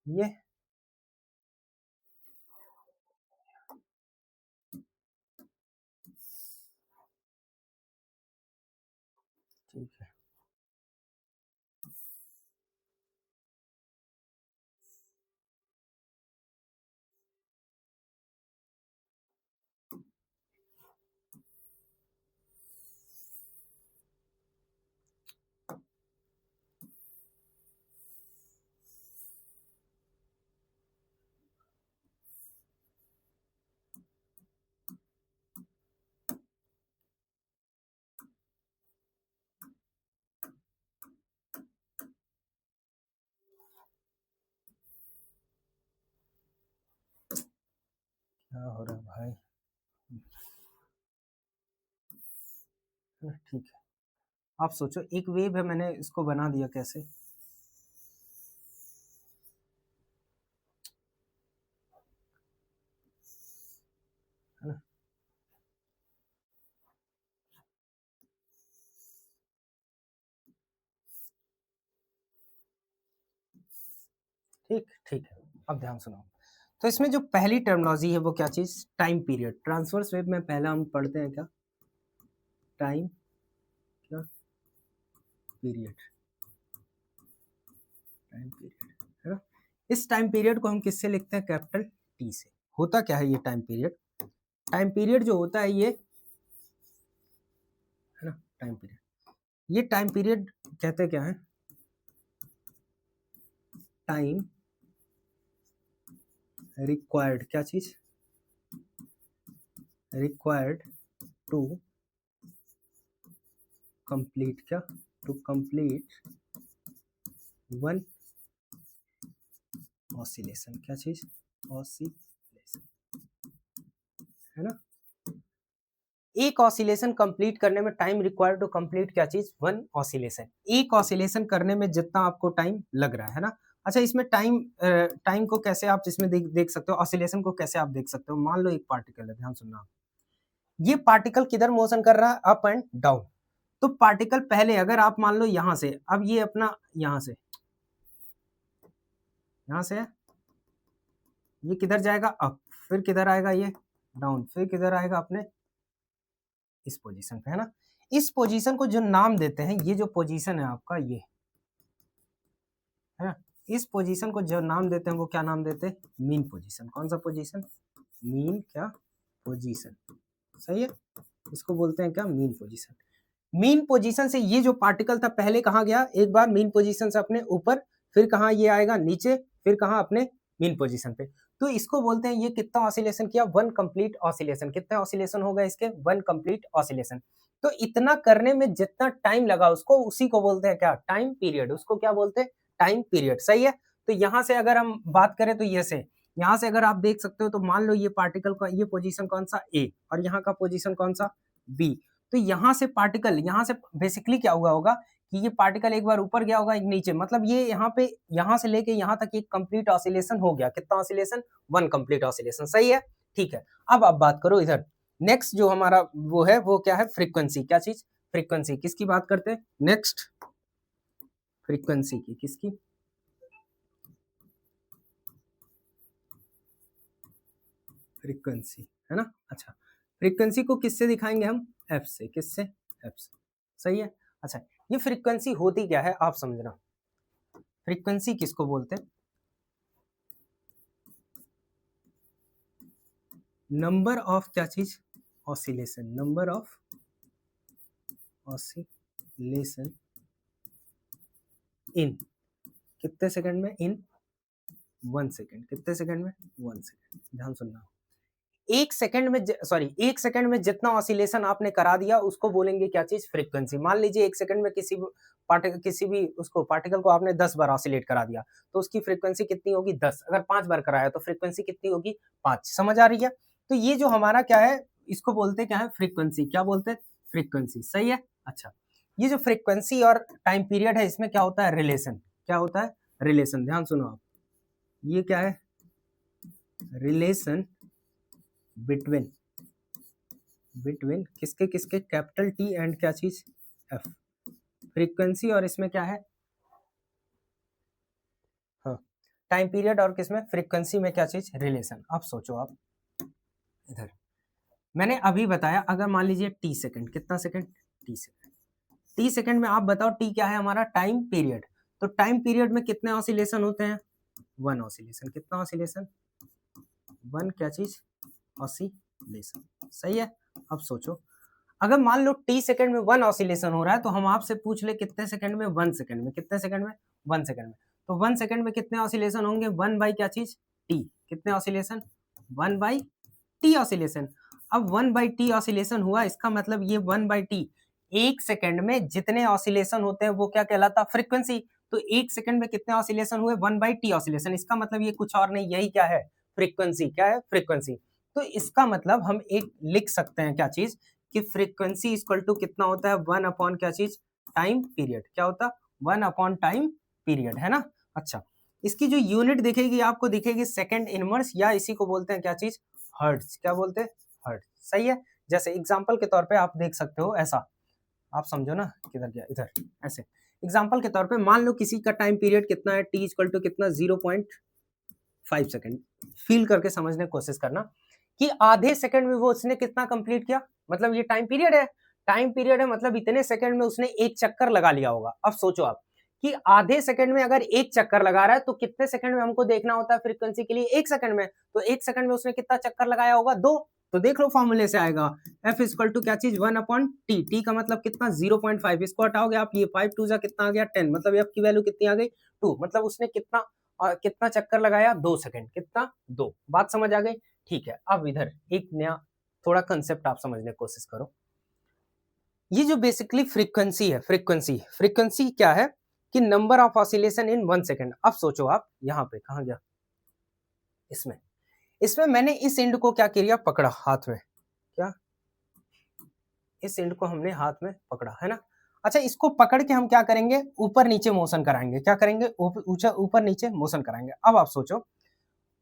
ये ठीक है, क्या हो रहा है भाई, ठीक है। आप सोचो एक वेव है, मैंने इसको बना दिया कैसे, है ना। ठीक ठीक है, अब ध्यान सुनो। तो इसमें जो पहली टर्मिनोलॉजी है वो क्या चीज, टाइम पीरियड। ट्रांसवर्स वेव में पहला हम पढ़ते हैं क्या, टाइम क्या पीरियड, टाइम पीरियड, है ना। इस टाइम पीरियड को हम किससे लिखते हैं, कैपिटल टी से। होता क्या है ये टाइम पीरियड, टाइम पीरियड जो होता है ये, है ना, टाइम पीरियड, ये टाइम पीरियड कहते क्या है, टाइम रिक्वायर्ड, क्या चीज, रिक्वायर्ड टू कंप्लीट, क्या, टू कंप्लीट वन ऑसिलेशन, क्या चीज, ऑसिलेशन, है ना। एक ऑसिलेशन कंप्लीट करने में टाइम रिक्वायर्ड टू कंप्लीट क्या चीज, वन ऑसिलेशन। एक ऑसिलेशन करने में जितना आपको टाइम लग रहा है ना। अच्छा, इसमें टाइम को कैसे आप इसमें देख सकते हो, ऑसिलेशन को कैसे आप देख सकते हो। मान लो एक पार्टिकल है, ध्यान सुनना, ये पार्टिकल किधर मोशन कर रहा है, अप एंड डाउन। तो पार्टिकल पहले अगर आप मान लो यहां से, अब ये अपना यहां से है, ये किधर जाएगा, अप, फिर किधर आएगा ये डाउन, फिर किधर आएगा अपने इस पोजीशन पे, है ना। इस पोजीशन को जो नाम देते हैं, ये जो पोजीशन है आपका ये, है ना, इस पोजीशन को जो नाम देते हैं वो क्या नाम देते हैं, मीन पोजीशन। कौन सा पोजीशन, मीन क्या पोजीशन, सही है, इसको बोलते हैं क्या, मीन पोजीशन। मीन पोजीशन से ये जो पार्टिकल था पहले कहाँ गया, एक बार मीन पोजीशन से अपने ऊपर, फिर कहाँ ये आएगा नीचे, फिर कहाँ अपने मीन पोजीशन पे। तो इसको बोलते हैं, ये कितना ऑसिलेशन किया, वन कंप्लीट ऑसिलेशन। कितना ऑसिलेशन होगा इसके, वन कंप्लीट ऑसिलेशन। तो इतना करने में जितना टाइम लगा उसको, उसी को बोलते हैं क्या, टाइम पीरियड। उसको क्या बोलते हैं, टाइम पीरियड, सही है। तो यहां से अगर हम बात करें तो ये से, यहां से अगर आप देख सकते हो, तो मान लो ये पार्टिकल का ये पोजीशन कौन सा, ए, और यहाँ का पोजीशन कौन सा, बी। तो यहाँ से पार्टिकल, यहाँ से बेसिकली क्या हुआ होगा कि ये पार्टिकल एक बार ऊपर गया होगा, एक नीचे, मतलब ये यहाँ पे, यहाँ से लेके यहाँ तक एक कंप्लीट ऑसिलेशन हो गया। कितना ऑसिलेशन, वन कंप्लीट ऑसिलेशन, सही है, ठीक है। अब आप बात करो इधर, नेक्स्ट जो हमारा वो है, वो क्या है, फ्रीक्वेंसी। क्या चीज, फ्रीक्वेंसी। किसकी बात करते हैं, नेक्स्ट फ्रीक्वेंसी की, किसकी, फ्रीक्वेंसी, है ना। अच्छा, फ्रीक्वेंसी को किससे दिखाएंगे हम, एफ से। किससे, एफ से, सही है। अच्छा, ये फ्रीक्वेंसी होती क्या है आप समझना, फ्रीक्वेंसी किसको बोलते हैं, नंबर ऑफ क्या चीज, oscillation, number of oscillation in कितने सेकंड में, इन 1 सेकंड। कितने सेकंड में, 1 सेकंड। ध्यान सुनना, एक सेकंड में, सॉरी, एक सेकंड में जितना ऑसिलेशन आपने करा दिया उसको बोलेंगे क्या चीज, फ्रीक्वेंसी। मान लीजिए एक सेकंड में किसी भी उसको पार्टिकल को आपने 10 बार ऑसिलेट करा दिया, तो उसकी फ्रीक्वेंसी कितनी होगी, 10। अगर 5 बार कराया तो फ्रीक्वेंसी कितनी होगी, 5। समझ आ रही है। तो ये जो हमारा क्या है, इसको बोलते क्या है, फ्रीक्वेंसी। क्या बोलते हैं, फ्रीक्वेंसी, सही है। अच्छा, ये जो फ्रीक्वेंसी और टाइम पीरियड है इसमें क्या होता है, रिलेशन। क्या होता है, रिलेशन। ध्यान सुनो आप, ये क्या है, रिलेशन बिटवीन किसके किसके, कैपिटल टी एंड क्या चीज, एफ, फ्रीक्वेंसी और इसमें क्या है, हाँ टाइम पीरियड और किसमें, फ्रीक्वेंसी में क्या चीज, रिलेशन। अब सोचो आप इधर, मैंने अभी बताया अगर मान लीजिए टी सेकंड, कितना second, T second, T second में आप बताओ टी क्या है हमारा, टाइम पीरियड। तो टाइम पीरियड में कितने ऑसिलेशन होते हैं, 1 ऑसिलेशन। कितना ऑसिलेशन, 1 क्या चीज, ऑसिलेशन। सही है। अब सोचो अगर मान लो टी सेकंड में 1 ऑसिलेशन हो रहा है तो हम आपसे पूछ ले कितने सेकंड में, 1 सेकंड में, कितने सेकंड में, 1 सेकंड में। तो 1 सेकंड में कितने ऑसिलेशन होंगे, 1 बाई क्या चीज, टी। कितने ऑसिलेशन, 1 बाई टी ऑसिलेशन। अब 1 बाई टी ऑसिलेशन हुआ, इसका मतलब ये 1 बाई टी, एक सेकंड में जितने ऑसिलेशन होते हैं वो क्या कहलाता, फ्रीक्वेंसी। तो एक सेकंड में कितने ऑसिलेशन हुए, 1 बाई टी ऑसिलेशन। इसका मतलब ये कुछ और नहीं, यही क्या है, फ्रीक्वेंसी। क्या है, फ्रीक्वेंसी। तो इसका मतलब हम एक लिख सकते हैं क्या चीज, कि फ्रीक्वेंसी इक्वल टू कितना होता है, 1 अपॉन क्या चीज, टाइम पीरियड। क्या होता, 1 अपॉन टाइम पीरियड, है ना। अच्छा, इसकी जो यूनिट दिखेगी आपको, दिखेगी सेकंड इनवर्स, या इसी को बोलते हैं क्या चीज, हर्ट्ज। क्या बोलते हैं, हर्ट्ज। सही है। जैसे एग्जांपल के तौर पे आप देख सकते हो, ऐसा आप समझो ना, किधर गया, इधर। ऐसे एग्जांपल के तौर पे मान लो किसी का टाइम पीरियड कितना है, टी इक्वल टू कितना, 0.5 सेकंड। फील करके समझने की कोशिश करना कि आधे सेकंड में वो उसने कितना कंप्लीट किया, मतलब ये टाइम पीरियड है, टाइम पीरियड है मतलब इतने सेकंड में उसने एक चक्कर लगा लिया होगा। अब सोचो आप कि आधे सेकंड में अगर एक चक्कर लगा रहा है तो कितने सेकंड में हमको देखना होता है फ्रीक्वेंसी के लिए, एक सेकंड में। तो एक सेकंड में उसने कितना चक्कर लगाया होगा, 2। तो देख लो फॉर्मूले से आएगा, एफ इक्वल टू क्या चीज, 1 अपॉन टी। टी का मतलब कितना, 0.5। इसको हटाओगे आप, ये 5 2 जा कितना आ गया, 10। मतलब एफ की वैल्यू कितनी आ गई, 2। मतलब उसने कितना कितना चक्कर लगाया, 2 सेकंड। कितना, 2। बात समझ आ गई। ठीक है। अब इधर एक नया थोड़ा कंसेप्ट आप समझने की कोशिश करो। ये जो बेसिकली फ्रीक्वेंसी है, फ्रीक्वेंसी क्या है, कि number of oscillation in 1 second. अब सोचो आप यहाँ पे, कहाँ गया, इसमें मैंने इस एंड को क्या किया, पकड़ा हाथ में। क्या, इस एंड को हमने हाथ में पकड़ा, है ना। अच्छा, इसको पकड़ के हम क्या करेंगे, ऊपर नीचे मोशन कराएंगे। क्या करेंगे, ऊपर नीचे मोशन कराएंगे। अब आप सोचो,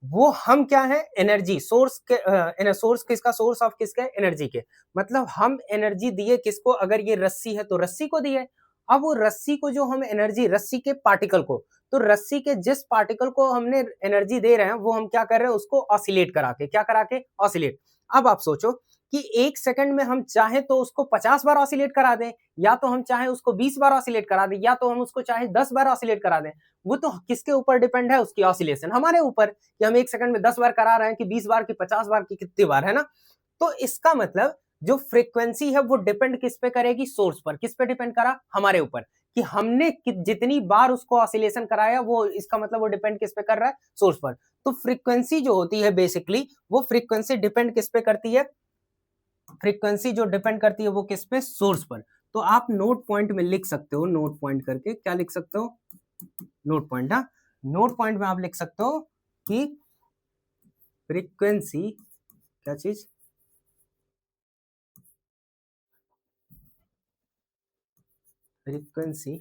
वो हम क्या है, एनर्जी सोर्स के, सोर्स किसका, सोर्स ऑफ किसके, एनर्जी के। मतलब हम एनर्जी दिए किसको, अगर ये रस्सी है तो रस्सी को दिए। अब वो रस्सी को जो हम एनर्जी, रस्सी के पार्टिकल को, तो रस्सी के जिस पार्टिकल को हमने एनर्जी दे रहे हैं वो हम क्या कर रहे हैं, उसको ऑसिलेट करा के, क्या करा के, ऑसिलेट। अब आप सोचो कि एक सेकंड में हम चाहे तो उसको 50 बार ऑसिलेट करा दें, या तो हम चाहे उसको 20 बार ऑसिलेट करा दें, या तो हम उसको चाहे 10 बार ऑसिलेट करा दें। वो तो किसके ऊपर डिपेंड है, उसकी ऑसिलेशन हमारे ऊपर, कि हम एक सेकंड में 10 बार करा रहे हैं, कि 20 बार, की 50 बार, की कितनी बार, है ना। तो इसका मतलब जो फ्रीक्वेंसी है वो डिपेंड किस पे करेगी, सोर्स पर। किस पे डिपेंड करा, हमारे ऊपर, कि हमने जितनी बार उसको ऑसिलेशन कराया, वो इसका मतलब वो डिपेंड किस पे कर रहा है, सोर्स पर। तो फ्रीक्वेंसी जो होती है बेसिकली, वो फ्रीक्वेंसी डिपेंड किस पे करती है, फ्रीक्वेंसी जो डिपेंड करती है वो किस पे, सोर्स पर। तो आप नोट पॉइंट में लिख सकते हो, नोट पॉइंट करके क्या लिख सकते हो, नोट पॉइंट। हाँ, नोट पॉइंट में आप लिख सकते हो कि फ्रीक्वेंसी क्या चीज, फ्रीक्वेंसी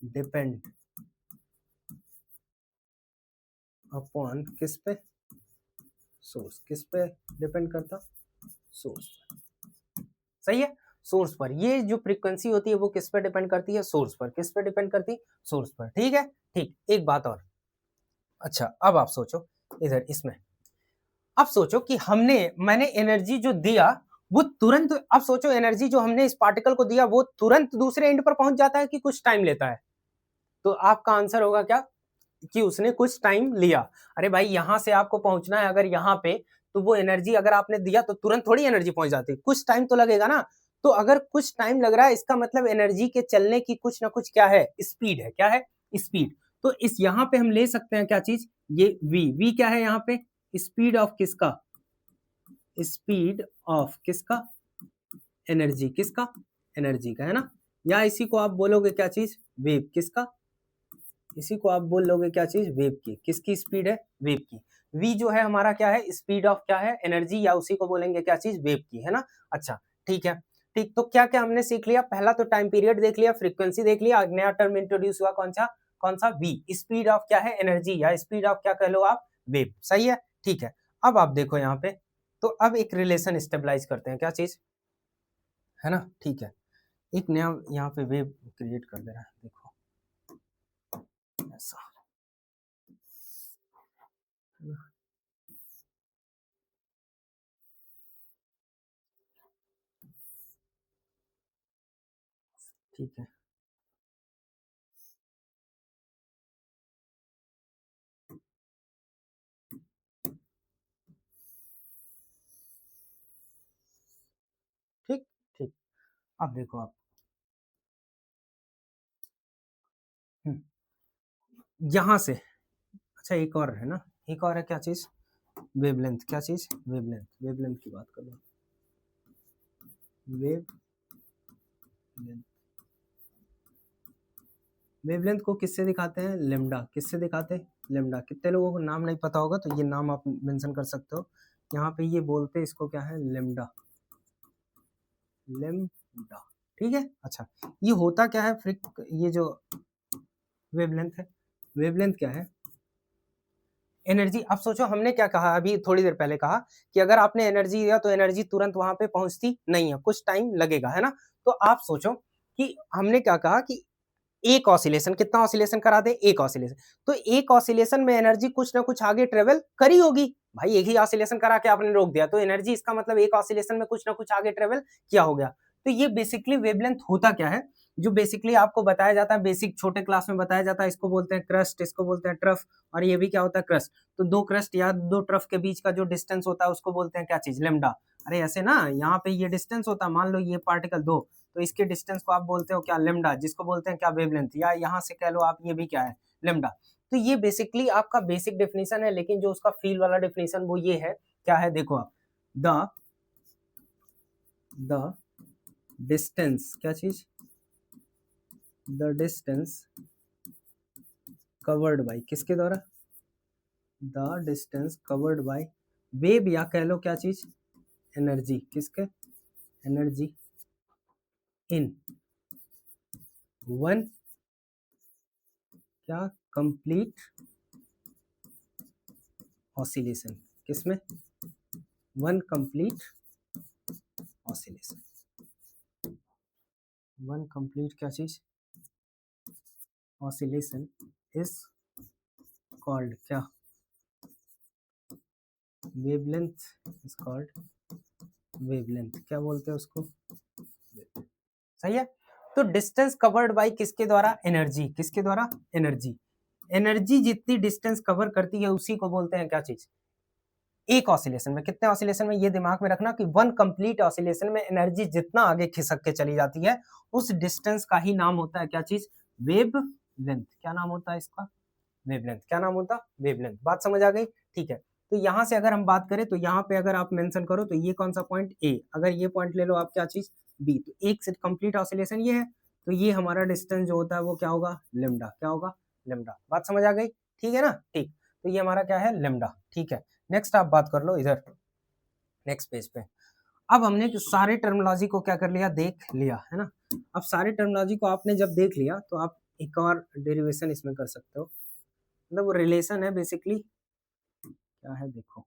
डिपेंड अपॉन किस पे, सोर्स। किस पे डिपेंड करता, सोर्स। सही है, सोर्स पर। ये जो फ्रीक्वेंसी होती है वो किस पे डिपेंड करती है, सोर्स पर। किस पे डिपेंड करती, सोर्स पर। ठीक है, ठीक। एक बात और, अच्छा अब आप सोचो इधर इसमें, अब सोचो कि मैंने एनर्जी जो दिया वो तुरंत, अब सोचो एनर्जी जो हमने इस पार्टिकल को दिया वो तुरंत दूसरे एंड पर पहुंच जाता है कि कुछ टाइम लेता है। तो आपका आंसर होगा क्या, कि उसने कुछ टाइम लिया। अरे भाई, यहां से आपको पहुंचना है अगर यहाँ पे, तो वो एनर्जी अगर आपने दिया तो तुरंत थोड़ी एनर्जी पहुंच जाती है, कुछ टाइम तो लगेगा ना। तो अगर कुछ टाइम लग रहा है, इसका मतलब एनर्जी के चलने की कुछ ना कुछ क्या है, स्पीड है। क्या है, स्पीड। तो इस यहाँ पे हम ले सकते हैं क्या चीज, ये वी क्या है यहाँ पे, स्पीड ऑफ किसका, स्पीड ऑफ किसका, एनर्जी। किसका, एनर्जी का, है ना। या इसी को आप बोलोगे क्या चीज, वेव। किसका, इसी को आप बोल लोगे क्या चीज, वेव की। किसकी स्पीड है, वेव की। वी जो है हमारा क्या है, स्पीड ऑफ क्या है, एनर्जी, या उसी को बोलेंगे क्या चीज, वेव की, है ना। अच्छा ठीक है, ठीक, तो क्या क्या हमने सीख लिया, पहला तो टाइम पीरियड देख लिया, फ्रीक्वेंसी देख लिया, नया टर्म इंट्रोड्यूस हुआ कौन सा वी, स्पीड ऑफ क्या है एनर्जी, या स्पीड ऑफ क्या कह लो आप वेव, सही है, ठीक है। अब आप देखो यहाँ पे, तो अब एक रिलेशन स्टेबलाइज करते हैं, क्या चीज है ना, ठीक है, एक नया यहाँ पे वेव क्रिएट कर दे रहा है, देखो ऐसा, ठीक है, ठीक ठीक, अब देखो आप, यहाँ से, अच्छा एक और है ना, एक और है क्या चीज, वेवलेंथ, क्या चीज वेवलेंथ, वेवलेंथ की बात कर लो, वेव लेंथ, वेवलेंथ को किससे दिखाते हैं, लेमडा, किससे दिखाते हैं लेमडा, कितने लोगों को नाम नहीं पता होगा तो ये नाम आप मेंशन कर सकते हो, यहाँ पे ये बोलते हैं इसको क्या है, लेमडा, लेमडा, ठीक है। अच्छा, ये होता क्या है, ये जो वेवलेंथ है, वेवलेंथ क्या है, एनर्जी। अब सोचो हमने क्या कहा अभी थोड़ी देर पहले, कहा कि अगर आपने एनर्जी दिया तो एनर्जी तुरंत वहां पे पहुंचती नहीं है, कुछ टाइम लगेगा, है ना। तो आप सोचो कि हमने क्या कहा कि एक ऑसिलेशन, कितना ऑसिलेशन करा दे, एक ऑसिलेशन, तो एक ऑसिलेशन में एनर्जी कुछ ना कुछ आगे ट्रेवल करी होगी, भाई एक ही ऑसिलेशन करा के आपने रोक दिया तो एनर्जी, इसका मतलब एक ऑसिलेशन में कुछ ना कुछ आगे ट्रेवल किया हो गया। तो ये बेसिकली वेवलेंथ होता क्या है, जो बेसिकली आपको बताया जाता है, बेसिक छोटे क्लास में बताया जाता है, इसको बोलते हैं क्रस्ट, इसको बोलते हैं ट्रफ, और ये भी क्या होता है क्रस्ट। तो दो क्रस्ट या दो ट्रफ के बीच का जो डिस्टेंस होता है उसको बोलते हैं क्या चीज, लेमडा। अरे ऐसे ना, यहाँ पे ये डिस्टेंस होता है, मान लो ये पार्टिकल दो, तो इसके डिस्टेंस को आप बोलते हो क्या, लेमडा, जिसको बोलते हैं क्या, वेवलेंथ, या यहाँ से कह लो आप ये भी क्या है, लेमडा। तो ये बेसिकली आपका बेसिक डेफिनेशन है, लेकिन जो उसका फील वाला डेफिनेशन वो ये है, क्या है देखो आप, द डिस्टेंस, क्या चीज, द डिस्टेंस कवर्ड बाय, किसके द्वारा, the distance covered by wave, या कह लो क्या चीज, एनर्जी, किसके, एनर्जी इन वन, क्या, कंप्लीट ऑसिलेशन, किसमें, one complete oscillation, one complete क्या चीज, ऑसिलेशन इज कॉल्ड क्या, वेवलेंथ इज कॉल्ड वेवलेंथ, क्या बोलते हैं उसको, सही है। तो डिस्टेंस कवर्ड बाय किसके द्वारा, एनर्जी, किसके द्वारा, एनर्जी, एनर्जी जितनी डिस्टेंस कवर करती है उसी को बोलते हैं क्या चीज, एक ऑसिलेशन में, कितने ऑसिलेशन में, ये दिमाग में रखना कि वन कंप्लीट ऑसिलेशन में एनर्जी जितना आगे खिसक के चली जाती है उस डिस्टेंस का ही नाम होता है क्या चीज, वेव लेंथ, क्या नाम होता है इसका, वेवलेंथ, क्या नाम होता, वेवलेंथ, बात समझ आ गई, ठीक है। तो यहाँ से अगर हम बात करें तो यहाँ पे अगर आप मेंशन करो तो ये कौन सा पॉइंट ए, अगर ये पॉइंट ले लो आप, क्या चीज बी, तो एक से कंप्लीट ऑसिलेशन ये है, तो ये हमारा डिस्टेंस जो होता है वो क्या होगा, लेमडा, क्या होगा, लेमडा, बात समझ आ गई, ठीक है ना, ठीक, तो ये हमारा क्या है, लेमडा, ठीक है। नेक्स्ट आप बात कर लो इधर नेक्स्ट पेज पे। अब हमने सारे टर्मिनोलॉजी को क्या कर लिया, देख लिया, है ना। अब सारे टर्मिनोलॉजी को आपने जब देख लिया तो आप एक और डेरिवेशन इसमें कर सकते हो, मतलब वो रिलेशन है बेसिकली, क्या है देखो,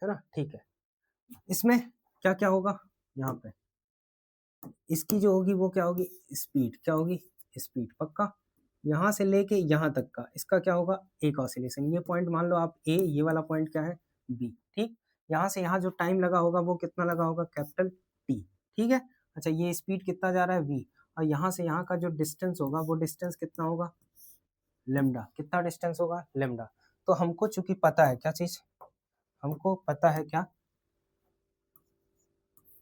है ना, ठीक है। इसमें क्या क्या होगा, यहाँ पे इसकी जो होगी वो क्या होगी, स्पीड, क्या होगी, स्पीड, पक्का, यहाँ से लेके यहाँ तक का इसका क्या होगा, एक ऑसिलेशन, ये पॉइंट मान लो आप ए, ये वाला पॉइंट क्या है बी, ठीक, यहाँ से यहाँ जो टाइम लगा होगा वो कितना लगा होगा, कैपिटल टी, ठीक है। अच्छा, ये स्पीड कितना जा रहा है वी, और यहाँ से यहाँ का जो डिस्टेंस होगा वो डिस्टेंस कितना होगा, लेमडा, कितना डिस्टेंस होगा, लेमडा। तो हमको चूंकि पता है क्या चीज, हमको पता है क्या,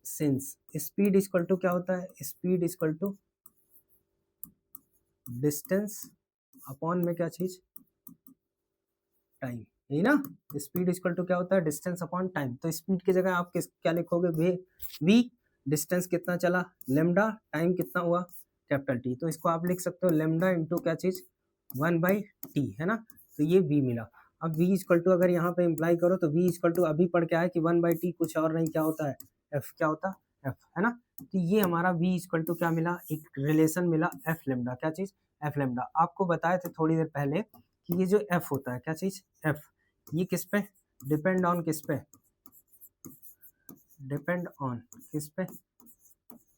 सिंस स्पीड इक्वल टू क्या होता है, speed equal to distance upon में क्या चीज, टाइम, यही ना, स्पीड इक्वल टू क्या होता है, डिस्टेंस अपॉन टाइम। तो स्पीड की जगह आप क्या लिखोगे, वी, डिस्टेंस कितना चला, लेमडा, टाइम कितना हुआ, कैपिटल टी, तो इसको आप लिख सकते हो लेमडा इंटू क्या चीज, 1/t, है ना, तो ये वी मिला। अब v इक्वल टू अगर यहाँ पे इम्प्लाई करो तो v इक्वल टू अभी पढ़ के आया कि 1/t कुछ और नहीं क्या होता है f, क्या होता है f, है ना। तो ये हमारा v इक्वल टू क्या मिला, एक रिलेशन मिला f लेमडा, क्या चीज f लेमडा। आपको बताए थे थोड़ी देर पहले कि ये जो f होता है क्या चीज f, ये किस पे डिपेंड ऑन, किस पे डिपेंड ऑन, किस पे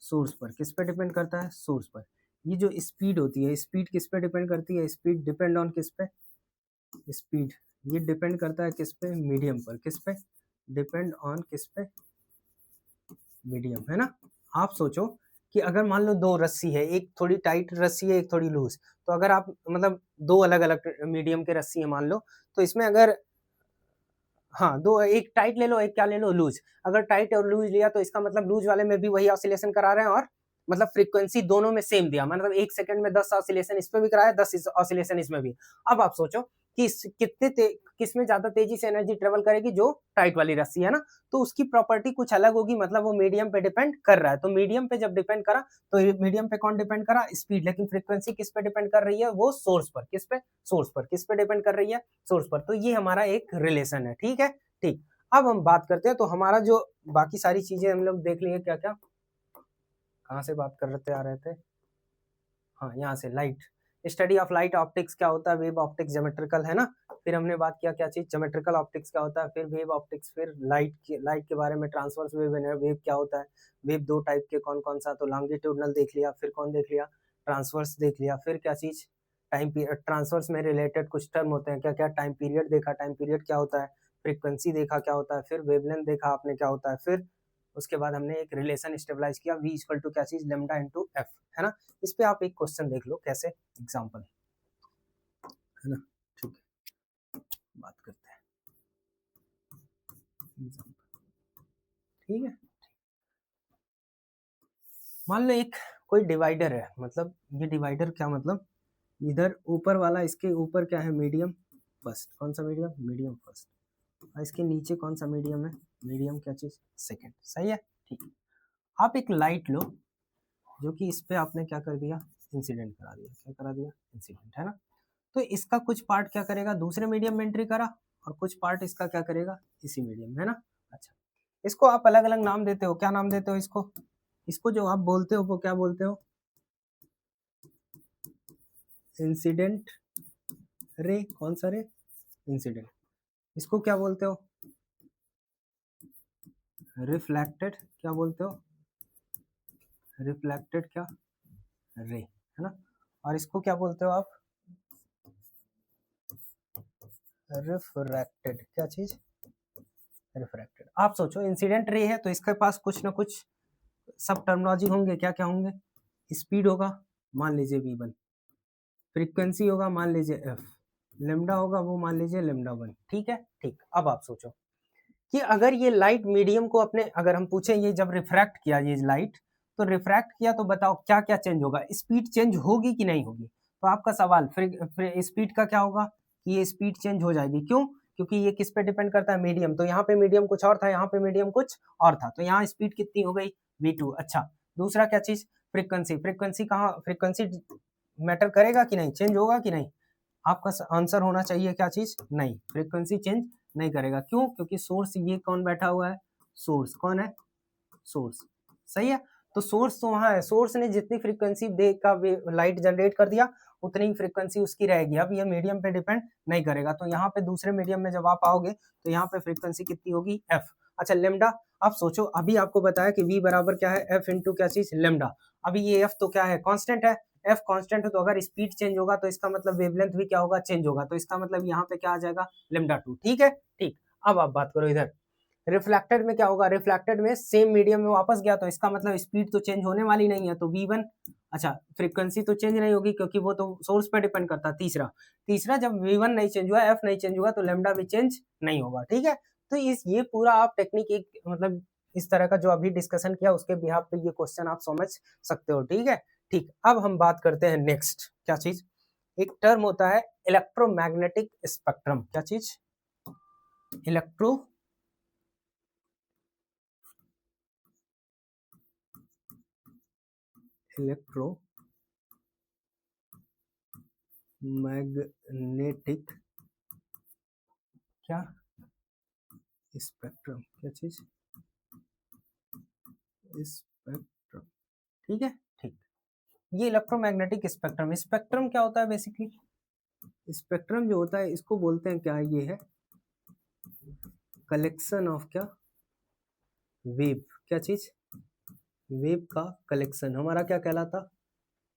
सोर्स पर, किस पे डिपेंड करता है सोर्स पर। ये जो स्पीड होती है, स्पीड किस पे डिपेंड करती है, स्पीड डिपेंड ऑन किस पे, स्पीड ये डिपेंड करता है किस पे, मीडियम पर, किस पे डिपेंड ऑन, किस पे मीडियम, है ना। आप सोचो कि अगर मान लो दो रस्सी है, एक थोड़ी टाइट रस्सी है एक थोड़ी लूज, तो अगर आप मतलब दो अलग अलग मीडियम के रस्सी है मान लो, तो इसमें अगर हाँ दो, एक टाइट ले लो एक क्या ले लो लूज, अगर टाइट और लूज लिया तो इसका मतलब लूज वाले में भी वही ऑसिलेशन करा रहे हैं और मतलब फ्रीक्वेंसी दोनों में सेम दिया, मतलब एक सेकंड में 10 ऑसिलेशन इस पे भी कराया, 10 ऑसिलेशन इसमें भी। अब आप सोचो कि किस में ज्यादा तेजी से एनर्जी ट्रेवल करेगी, जो टाइट वाली रस्सी है ना, तो उसकी प्रॉपर्टी कुछ अलग होगी, मतलब वो मीडियम पे डिपेंड कर रहा है। तो मीडियम पे जब डिपेंड करा तो मीडियम पे कौन डिपेंड करा, स्पीड, लेकिन फ्रीक्वेंसी किस पे डिपेंड कर रही है, वो सोर्स पर, किस पे सोर्स पर, किस पे डिपेंड कर रही है सोर्स पर। तो ये हमारा एक रिलेशन है, ठीक है ठीक। अब हम बात करते हैं, तो हमारा जो बाकी सारी चीजें हम लोग देख लिए, क्या क्या कहाँ से बात कर रहे आ रहे थे, हाँ यहाँ से light, study of light optics क्या होता है, वेव ऑप्टिक्स ज्योमेट्रिकल, है ना। फिर हमने बात किया क्या चीज, ज्योमेट्रिकल ऑप्टिक्स क्या होता है, फिर वेव ऑप्टिक्स, फिर लाइट के बारे में, ट्रांसवर्स वेव, वेव क्या होता है, वेव दो टाइप के कौन कौन सा, तो लॉन्गिट्यूडनल देख लिया, फिर कौन देख लिया, ट्रांसवर्स देख लिया, फिर क्या चीज टाइम पीरियड, ट्रांसवर्स में रिलेटेड कुछ टर्म होते हैं क्या क्या, टाइम पीरियड देखा, टाइम पीरियड क्या होता है, फ्रीक्वेंसी देखा क्या होता है, फिर वेवलेंथ देखा आपने क्या होता है, फिर उसके बाद हमने एक रिलेशन स्टेबलाइज किया, v इक्वल टू क्या चीज लेमडा इनटू f, है ना। इस पे आप एक क्वेश्चन देख लो कैसे, एग्जांपल, है ना। ठीक है, बात करते हैं एग्जांपल, ठीक है। मान लो एक कोई डिवाइडर है, मतलब ये डिवाइडर क्या मतलब, इधर ऊपर वाला, इसके ऊपर क्या है मीडियम फर्स्ट, कौन सा मीडियम, मीडियम फर्स्ट, और इसके नीचे कौन सा मीडियम है, मीडियम क्या चीज सेकंड, सही है ठीक है। आप एक लाइट लो जो कि इस पे आपने क्या कर दिया, इंसिडेंट करा दिया, क्या करा दिया, इंसिडेंट, है ना। तो इसका कुछ पार्ट क्या करेगा, दूसरे मीडियम में एंट्री करा, और कुछ पार्ट इसका क्या करेगा, इसी मीडियम में, है ना। अच्छा, इसको आप अलग अलग नाम देते हो, क्या नाम देते हो इसको, इसको जो आप बोलते हो वो क्या बोलते हो, इंसिडेंट रे, कौन सा रे, इंसिडेंट। इसको क्या बोलते हो, रिफ्लेक्टेड, क्या बोलते हो, रिफ्लेक्टेड क्या, रे, है ना। और इसको क्या बोलते हो आप, रिफ्रैक्टेड, क्या चीज, रिफ्रैक्टेड। आप सोचो इंसिडेंट रे है तो इसके पास कुछ ना कुछ सब टर्मिनोलॉजी होंगे, क्या क्या होंगे, स्पीड होगा मान लीजिए v1, फ्रीक्वेंसी होगा मान लीजिए f, लेमडा होगा वो मान लीजिए लेमडा 1, ठीक है ठीक। अब आप सोचो कि अगर ये लाइट मीडियम को अपने, अगर हम पूछें ये जब रिफ्रैक्ट किया ये लाइट, तो रिफ्रैक्ट किया तो बताओ क्या क्या चेंज होगा, स्पीड चेंज होगी कि नहीं होगी। तो आपका सवाल फिर स्पीड का क्या होगा, कि ये स्पीड चेंज हो जाएगी, क्यों, क्योंकि ये किस पे डिपेंड करता है, मीडियम। तो यहाँ पे मीडियम कुछ और था, यहाँ पे मीडियम कुछ और था, तो यहाँ स्पीड कितनी हो गई, v2। अच्छा, दूसरा क्या चीज, फ्रीक्वेंसी, फ्रीक्वेंसी कहाँ, फ्रीक्वेंसी मैटर करेगा कि नहीं, चेंज होगा कि नहीं। आपका आंसर होना चाहिए क्या चीज, नहीं, फ्रीक्वेंसी चेंज नहीं करेगा, क्यों, क्योंकि सोर्स ये कौन बैठा हुआ है, सोर्स कौन है, सोर्स, सही है। तो सोर्स तो वहां है, सोर्स ने जितनी फ्रीक्वेंसी दे का लाइट जनरेट कर दिया उतनी ही फ्रीक्वेंसी उसकी रहेगी। अब ये मीडियम पे डिपेंड नहीं करेगा, तो यहाँ पे दूसरे मीडियम में जब आप आओगे तो यहाँ पे फ्रीक्वेंसी कितनी होगी, एफ। अच्छा, लेमडा, आप सोचो अभी आपको बताया कि v बराबर क्या है, एफ इंटू क्या चीज, लेमडा। अभी ये एफ तो क्या है, कांस्टेंट है, एफ कांस्टेंट है, तो अगर स्पीड चेंज होगा तो इसका मतलब वेवलेंथ भी क्या होगा, चेंज होगा, तो इसका मतलब यहाँ पे क्या आ जाएगा, लेमडा 2, ठीक है ठीक। अब आप बात करो इधर, रिफ्लेक्टेड में क्या होगा, रिफ्लेक्टेड में सेम मीडियम में वापस गया तो इसका मतलब स्पीड तो चेंज होने वाली नहीं है, तो v1, अच्छा फ्रीक्वेंसी तो चेंज नहीं होगी क्योंकि वो तो सोर्स पे डिपेंड करता है। तीसरा तीसरा जब v1 नहीं चेंज हुआ, f नहीं चेंज हुआ, तो लेमडा भी चेंज नहीं होगा, ठीक है। तो इस ये पूरा आप टेक्निक एक मतलब इस तरह का जो अभी डिस्कशन किया उसके बिहाफ पे ये क्वेश्चन आप समझ सकते हो, ठीक है ठीक। अब हम बात करते हैं नेक्स्ट क्या चीज, एक टर्म होता है इलेक्ट्रोमैग्नेटिक स्पेक्ट्रम, क्या चीज, इलेक्ट्रो इलेक्ट्रोमैग्नेटिक क्या स्पेक्ट्रम, क्या चीज स्पेक्ट्रम, ठीक है ठीक। ये इलेक्ट्रोमैग्नेटिक स्पेक्ट्रम, स्पेक्ट्रम क्या होता है बेसिकली, स्पेक्ट्रम जो होता है इसको बोलते हैं क्या, ये है कलेक्शन ऑफ क्या वेव, क्या चीज वेव का कलेक्शन हमारा क्या कहलाता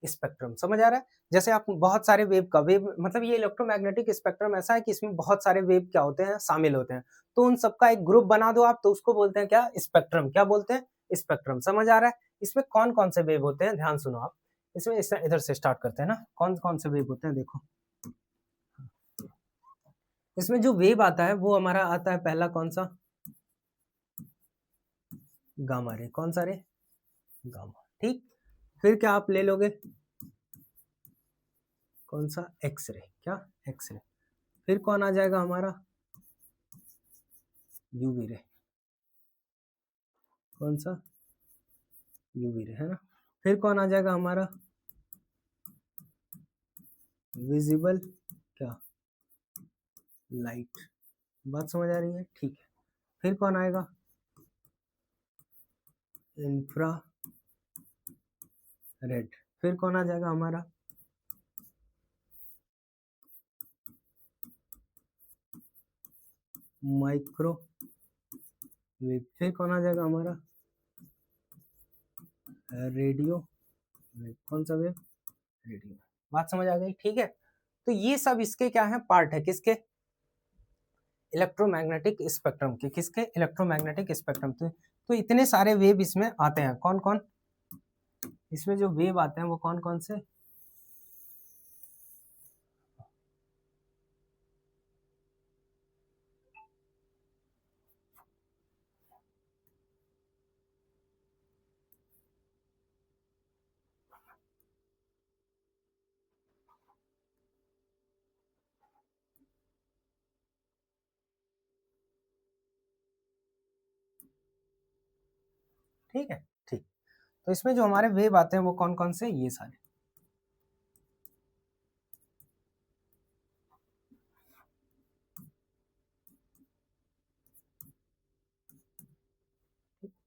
स्पेक्ट्रम। समझ आ रहा है, जैसे आप बहुत सारे वेव का वेव मतलब ये इलेक्ट्रोमैग्नेटिक स्पेक्ट्रम ऐसा है कि इसमें बहुत सारे वेव क्या होते हैं शामिल होते हैं, तो उन सबका एक ग्रुप बना दो आप तो उसको बोलते हैं क्या स्पेक्ट्रम, क्या बोलते हैं स्पेक्ट्रम। समझ आ रहा है, इसमें कौन कौन से वेव होते हैं ध्यान सुनो आप, इसमें इधर से स्टार्ट करते हैं ना, कौन कौन से वेव होते हैं देखो। इसमें जो वेव आता है वो हमारा आता है पहला कौन सा गामा रे, कौन सा रे गामा, ठीक। फिर क्या आप ले लोगे कौन सा एक्स रे, क्या एक्स रे। फिर कौन आ जाएगा हमारा यूवी रे, कौन सा यूवी रे है ना। फिर कौन आ जाएगा हमारा विजिबल क्या लाइट, बात समझ आ रही है, ठीक है। फिर कौन आएगा इंफ्रा रेड। फिर कौन आ जाएगा हमारा माइक्रो वेव। फिर कौन आ जाएगा हमारा रेडियो वेव, कौन सा वेव रेडियो। बात समझ आ गई, ठीक है। तो ये सब इसके क्या है पार्ट है, किसके इलेक्ट्रोमैग्नेटिक स्पेक्ट्रम के, किसके इलेक्ट्रोमैग्नेटिक स्पेक्ट्रम। तो इतने सारे वेव इसमें आते हैं, कौन कौन इसमें जो वेव आते हैं वो कौन कौन से, ठीक है ठीक। तो इसमें जो हमारे वेव आते हैं वो कौन कौन से, ये सारे,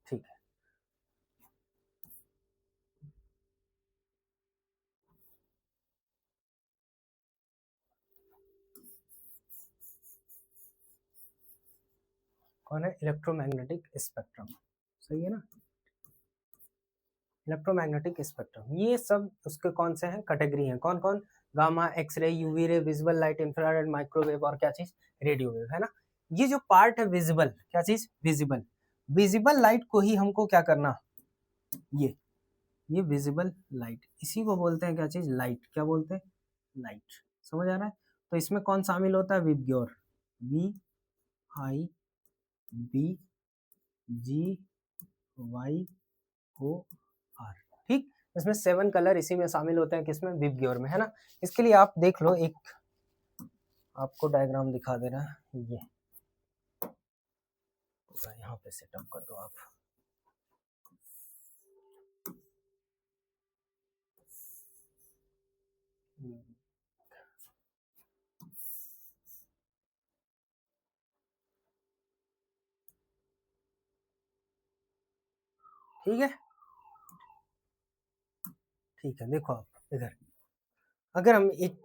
ठीक है। कौन है इलेक्ट्रोमैग्नेटिक स्पेक्ट्रम, सही है ना। इलेक्ट्रोमैग्नेटिक स्पेक्ट्रम ये सब उसके कौन से हैं कैटेगरी हैं, कौन कौन gamma X ray UV ray visible light infrared microwave और क्या चीज रेडियो वेव है ना। ये जो पार्ट है विजिबल, क्या चीज विजिबल, विजिबल लाइट को ही हमको क्या करना, ये विजिबल लाइट इसी को बोलते हैं क्या चीज लाइट, क्या बोलते हैं लाइट। समझ आ रहा है। तो इसमें कौन शामिल होता है VIBGYOR, V I B G Y O R, ठीक। इसमें 7 कलर इसी में शामिल होते हैं, किसमें विबग्योर में है ना। इसके लिए आप देख लो, एक आपको डायग्राम दिखा दे रहा है, ये यहाँ पे सेटअप कर दो आप। ठीक है ठीक है, देखो आप इधर, अगर हम एक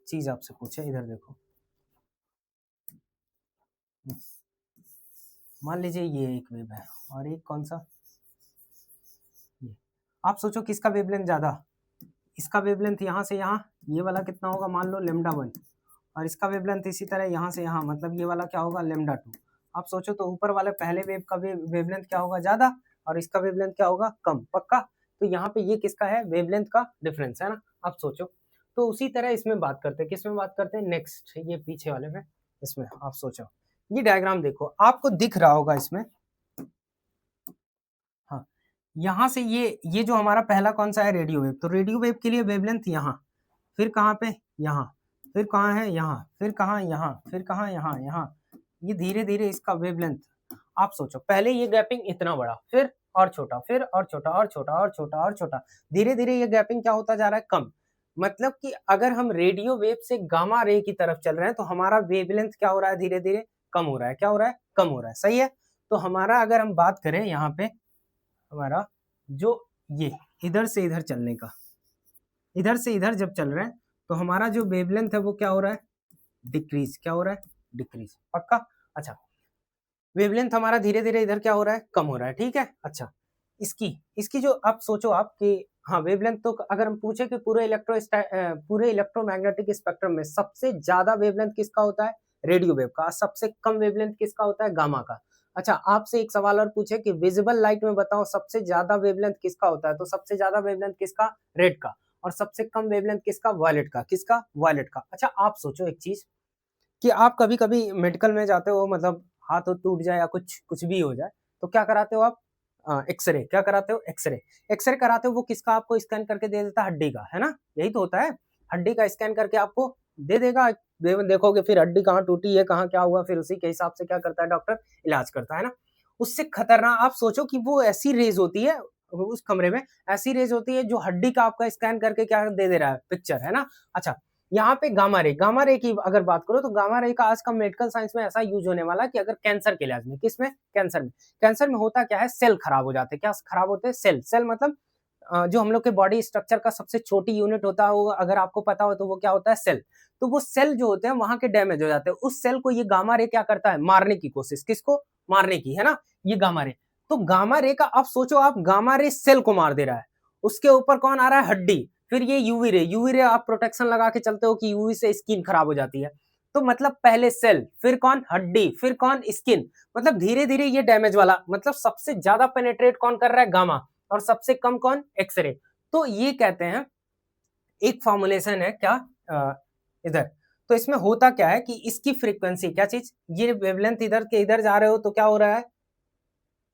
चीज आपसे पूछे, इधर देखो, मान लीजिए ये एक वेव है और एक कौन सा ये, आप सोचो किसका वेवलेंथ ज्यादा, इसका वेवलेंथ यहाँ से यहाँ ये वाला कितना होगा, मान लो λ1, और इसका वेवलेंथ इसी तरह यहाँ से यहाँ मतलब ये वाला क्या होगा λ2। आप सोचो तो ऊपर वाले पहले वेव का वेवलेंथ क्या होगा ज्यादा और इसका वेवलेंथ क्या होगा कम, पक्का। तो यहाँ पे ये किसका है वेवलेंथ का डिफरेंस है ना। आप सोचो, तो उसी तरह इसमें बात करते हैं, किसमें बात करते हैं नेक्स्ट, ये पीछे वाले में, इसमें आप सोचो, ये डायग्राम देखो आपको दिख रहा होगा इसमें, हाँ यहाँ से ये जो हमारा पहला कौन सा है रेडियो वेव, तो रेडियो वेव के लिए वेवलेंथ यहाँ, फिर कहाँ पे यहाँ, फिर कहाँ है यहाँ, फिर कहाँ यहाँ, फिर कहाँ यहाँ यहाँ, ये धीरे धीरे इसका वेवलेंथ, आप सोचो पहले ये गैपिंग इतना बड़ा, फिर और छोटा, फिर और छोटा और छोटा और छोटा और छोटा, धीरे धीरे ये गैपिंग क्या होता जा रहा है कम। मतलब कि अगर हम रेडियो वेव से गामा रे की तरफ चल रहे हैं तो हमारा वेवलेंथ क्या हो रहा है, धीरे धीरे कम हो रहा है। क्या हो रहा है, कम हो रहा है। सही है। तो हमारा अगर हम बात करें यहाँ पे हमारा जो ये इधर से इधर चलने का, इधर से इधर जब चल रहे हैं तो हमारा जो वेवलेंथ है वो क्या हो रहा है, डिक्रीज। क्या हो रहा है, डिक्रीज। पक्का। अच्छा, वेवलेंथ हमारा धीरे धीरे इधर क्या हो रहा है, कम हो रहा है। ठीक है। अच्छा, इसकी इसकी जो आप सोचो आप कि हाँ वेवलेंथ, तो अगर हम पूछे कि पूरे इलेक्ट्रोमैग्नेटिक स्पेक्ट्रम में सबसे ज्यादा वेवलेंथ किसका होता है, रेडियो वेव का। सबसे कम वेवलेंथ किसका होता है, गामा का। अच्छा, आपसे एक सवाल और पूछे कि विजिबल लाइट में बताओ सबसे ज्यादा वेवलेंथ किसका होता है, तो सबसे ज्यादा वेवलेंथ किसका, रेड का। और सबसे कम वेवलेंथ किसका, वायलेट का। किसका, वायलेट का। अच्छा, आप सोचो एक चीज कि आप कभी कभी मेडिकल में जाते हो, मतलब हाथ टूट जाए या कुछ कुछ भी हो जाए तो क्या कराते हो आप, एक्सरे। क्या कराते हो, एक्सरे। एक्सरे कराते हो, वो किसका आपको स्कैन करके दे देता है, हड्डी का, है ना। यही तो होता है, हड्डी का स्कैन करके आपको दे देगा। देखोगे फिर हड्डी कहाँ टूटी है, कहाँ क्या हुआ, फिर उसी के हिसाब से क्या करता है डॉक्टर, इलाज करता है ना। उससे खतरनाक आप सोचो कि वो ऐसी रेज होती है उस कमरे में, ऐसी रेज होती है जो हड्डी का आपका स्कैन करके क्या दे दे रहा है, पिक्चर, है ना। अच्छा, यहाँ पे गामा रे, गामा रे की अगर बात करो तो गामा रे का आज का मेडिकल साइंस में ऐसा यूज होने वाला कि अगर कैंसर के इलाज में, किसमें, कैंसर में। कैंसर में होता क्या है, सेल खराब हो जाते हैं। क्या खराब होते हैं, सेल। सेल मतलब जो हम लोग के बॉडी स्ट्रक्चर का सबसे छोटी यूनिट होता है वो, अगर आपको पता हो तो वो क्या होता है, सेल। तो वो सेल जो होते हैं वहां के डैमेज हो जाते हैं। उस सेल को ये गामा रे क्या करता है, मारने की कोशिश, किसको, मारने की, है ना, ये गामा रे। तो गामा रे का आप सोचो, आप गामा रे सेल को मार दे रहा है, उसके ऊपर कौन आ रहा है, हड्डी। फिर ये यूवी रे, यूवी रे आप प्रोटेक्शन लगा के चलते हो कि यूवी से स्किन खराब हो जाती है। तो मतलब पहले सेल, फिर कौन, हड्डी, फिर कौन, स्किन। मतलब धीरे धीरे ये डैमेज वाला, मतलब सबसे ज्यादा पेनेट्रेट कौन कर रहा है, गामा। और सबसे कम कौन, एक्सरे। तो ये कहते हैं एक फॉर्मुलेशन है क्या, इधर। तो इसमें होता क्या है कि इसकी फ्रीक्वेंसी, क्या चीज, ये वेवलेंथ इधर के इधर जा रहे हो तो क्या हो रहा है,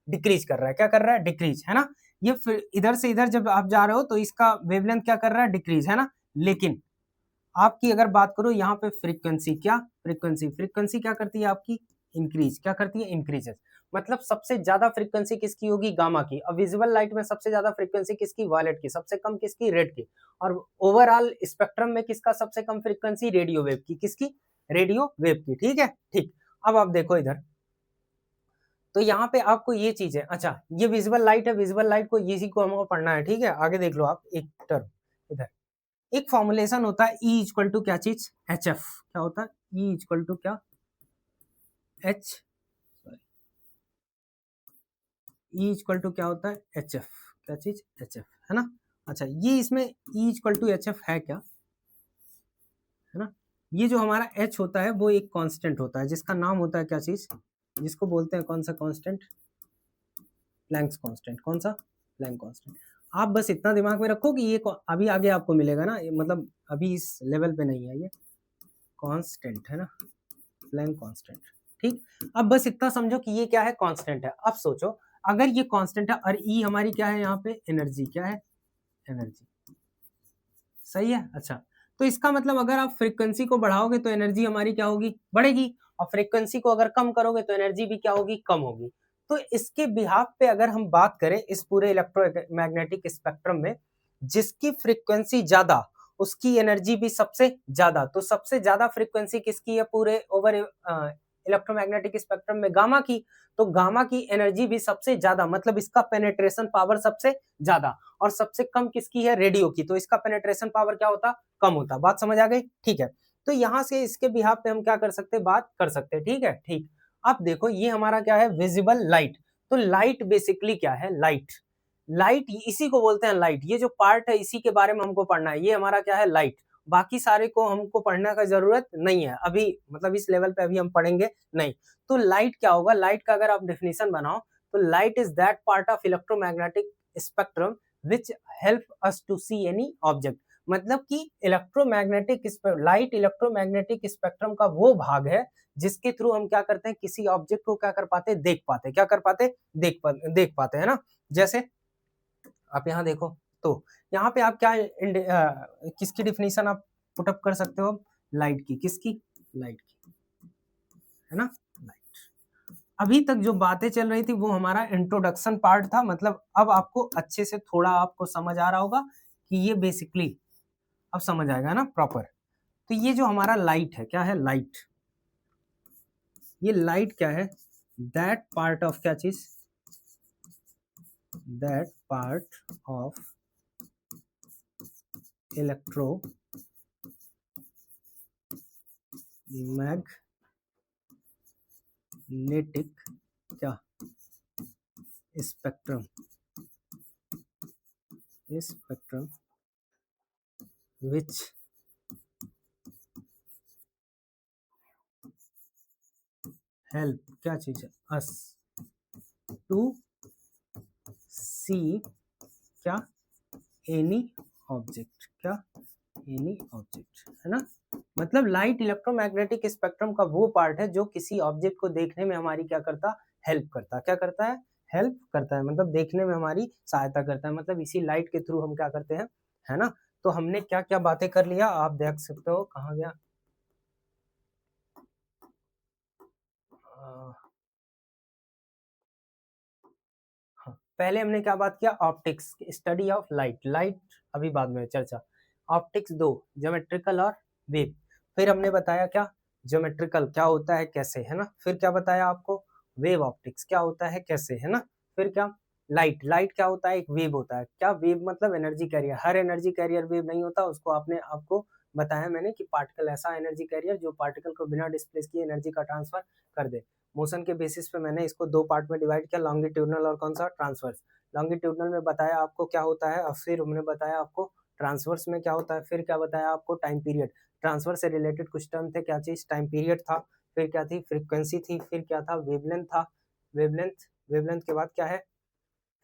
डिक्रीज कर रहा है। क्या कर रहा है, डिक्रीज, है ना। ये इधर से इधर जब आप जा रहे हो तो इसका वेवलेंथ क्या कर रहा है, डिक्रीज, है ना। लेकिन आपकी अगर बात करो यहाँ पे फ्रीक्वेंसी, क्या फ्रीक्वेंसी, फ्रीक्वेंसी क्या करती है आपकी, इंक्रीज। क्या करती है, इंक्रीजेस। मतलब सबसे ज्यादा फ्रीक्वेंसी किसकी होगी, गामा की। और विजुअल लाइट में सबसे ज्यादा फ्रीक्वेंसी किसकी, वायलेट की। सबसे कम किसकी, रेड की। और ओवरऑल स्पेक्ट्रम में किसका सबसे कम फ्रीक्वेंसी, रेडियो वेव की। किसकी, रेडियो वेव की। ठीक है, ठीक। अब आप देखो इधर, तो यहाँ पे आपको ये चीज है। अच्छा, ये विजुअल लाइट है, विजुअल लाइट को इसी को हमको पढ़ना है। ठीक है, आगे देख लो आप एक टर्म इधर। एक फॉर्मुलेशन होता है E इक्वल टू क्या चीज, एच एफ। क्या होता है, E इक्वल टू क्या, एच, E इक्वल टू क्या होता है, एच एफ। क्या चीज, एच एफ, है ना। अच्छा, ये इसमें E equal to H F है क्या, है ना। ये जो हमारा H होता है वो एक कांस्टेंट होता है जिसका नाम होता है क्या चीज, जिसको बोलते हैं कौन सा कांस्टेंट, प्लैंक्स कांस्टेंट। कौन सा, प्लैंक कांस्टेंट। आप बस इतना दिमाग में रखो कि ये अभी आगे आपको मिलेगा ना, मतलब अभी इस लेवल पे नहीं है ये कांस्टेंट, है ना, प्लैंक कांस्टेंट। ठीक। अब बस इतना समझो कि ये क्या है, कांस्टेंट है। अब सोचो अगर ये कांस्टेंट है और ई हमारी क्या है यहाँ पे, एनर्जी। क्या है, एनर्जी। सही है। अच्छा, तो इसका मतलब अगर आप फ्रीक्वेंसी को बढ़ाओगे तो एनर्जी हमारी क्या होगी, बढ़ेगी। और फ्रीक्वेंसी को अगर कम करोगे तो एनर्जी भी क्या होगी, कम होगी। तो इसके बिहाफ पे अगर हम बात करें इस पूरे इलेक्ट्रोमैग्नेटिक स्पेक्ट्रम में, जिसकी फ्रीक्वेंसी ज्यादा उसकी एनर्जी भी सबसे ज्यादा। तो सबसे ज्यादा फ्रीक्वेंसी किसकी है पूरे ओवर इलेक्ट्रोमैग्नेटिक स्पेक्ट्रम में, गामा की। तो गामा की एनर्जी भी सबसे ज्यादा, मतलब इसका पेनेट्रेशन पावर सबसे ज्यादा। और सबसे कम किसकी है, रेडियो की। तो इसका पेनेट्रेशन पावर क्या होता, कम होता। बात समझ आ गई, ठीक है। तो यहां से इसके बिहाफ पे हम क्या कर सकते हैं, बात कर सकते हैं। ठीक है, ठीक। अब देखो ये हमारा क्या है, विजिबल लाइट। तो लाइट बेसिकली क्या है, लाइट, लाइट इसी को बोलते हैं लाइट। ये जो पार्ट है इसी के बारे में हमको पढ़ना है, ये हमारा क्या है, लाइट। बाकी सारे को हमको पढ़ने का जरूरत नहीं है अभी, मतलब इस लेवल पे अभी हम पढ़ेंगे नहीं। तो लाइट क्या होगा, लाइट का अगर आप डेफिनेशन बनाओ तो light is that part of electromagnetic spectrum which help us to see any object। मतलब कि इलेक्ट्रोमैग्नेटिक लाइट इलेक्ट्रोमैग्नेटिक स्पेक्ट्रम का वो भाग है जिसके थ्रू हम क्या करते हैं, किसी ऑब्जेक्ट को क्या कर पाते, देख पाते। क्या कर पाते, देख पाते, है ना। जैसे आप यहाँ देखो, तो यहाँ पे आप क्या किसकी डिफिनीशन आप पुटअप कर सकते हो, लाइट की। किसकी, लाइट की, है ना। लाइट। अभी तक जो बातें चल रही थी वो हमारा इंट्रोडक्शन पार्ट था। मतलब अब आपको अच्छे से थोड़ा आपको समझ आ रहा होगा कि ये बेसिकली अब समझ आएगा ना प्रॉपर। तो ये जो हमारा लाइट है, क्या है लाइट, ये लाइट क्या है, दैट पार्ट ऑफ क्या चीज, दैट पार्ट ऑफ इलेक्ट्रोमैग्नेटिक क्या स्पेक्ट्रम, स्पेक्ट्रम विच हेल्प क्या चीज है, अस टू सी क्या एनी ऑब्जेक्ट, क्या एनी ऑब्जेक्ट, है ना। मतलब लाइट इलेक्ट्रोमैग्नेटिक स्पेक्ट्रम का वो पार्ट है जो किसी ऑब्जेक्ट को देखने में हमारी क्या करता, हेल्प करता, क्या करता है, हेल्प करता है, मतलब देखने में हमारी सहायता करता है, मतलब इसी लाइट के थ्रू हम क्या करते हैं, है ना। तो हमने क्या क्या बातें कर लिया, आप देख सकते हो, कहाँ गया, हाँ, पहले हमने क्या बात किया, optics, study of light, light अभी बाद में चर्चा, ऑप्टिक्स दो, ज्योमेट्रिकल और वेव, फिर हमने बताया क्या, ज्योमेट्रिकल क्या होता है कैसे, है ना, फिर क्या बताया आपको, वेव ऑप्टिक्स क्या होता है कैसे, है ना, फिर क्या, लाइट, लाइट क्या होता है, एक वेव होता है, क्या वेव मतलब एनर्जी कैरियर, हर एनर्जी कैरियर वेव नहीं होता, उसको आपने आपको बताया मैंने कि पार्टिकल ऐसा एनर्जी कैरियर जो पार्टिकल को बिना डिस्प्लेस किए एनर्जी का ट्रांसफर कर दे। मोशन के बेसिस पे मैंने इसको दो पार्ट में डिवाइड किया, लॉन्गिट्यूडनल और कौन सा, ट्रांसवर्स। लॉन्गिट्यूडनल में बताया आपको क्या होता है, और फिर हमने बताया आपको ट्रांसवर्स में क्या होता है, फिर क्या बताया आपको, टाइम पीरियड, ट्रांसवर्स से रिलेटेड कुछ टर्म थे, क्या चीज, टाइम पीरियड था, फिर क्या थी, फ्रीक्वेंसी थी, फिर क्या था, वेवलेंथ था, वेवलेंथ, वेवलेंथ के बाद क्या है,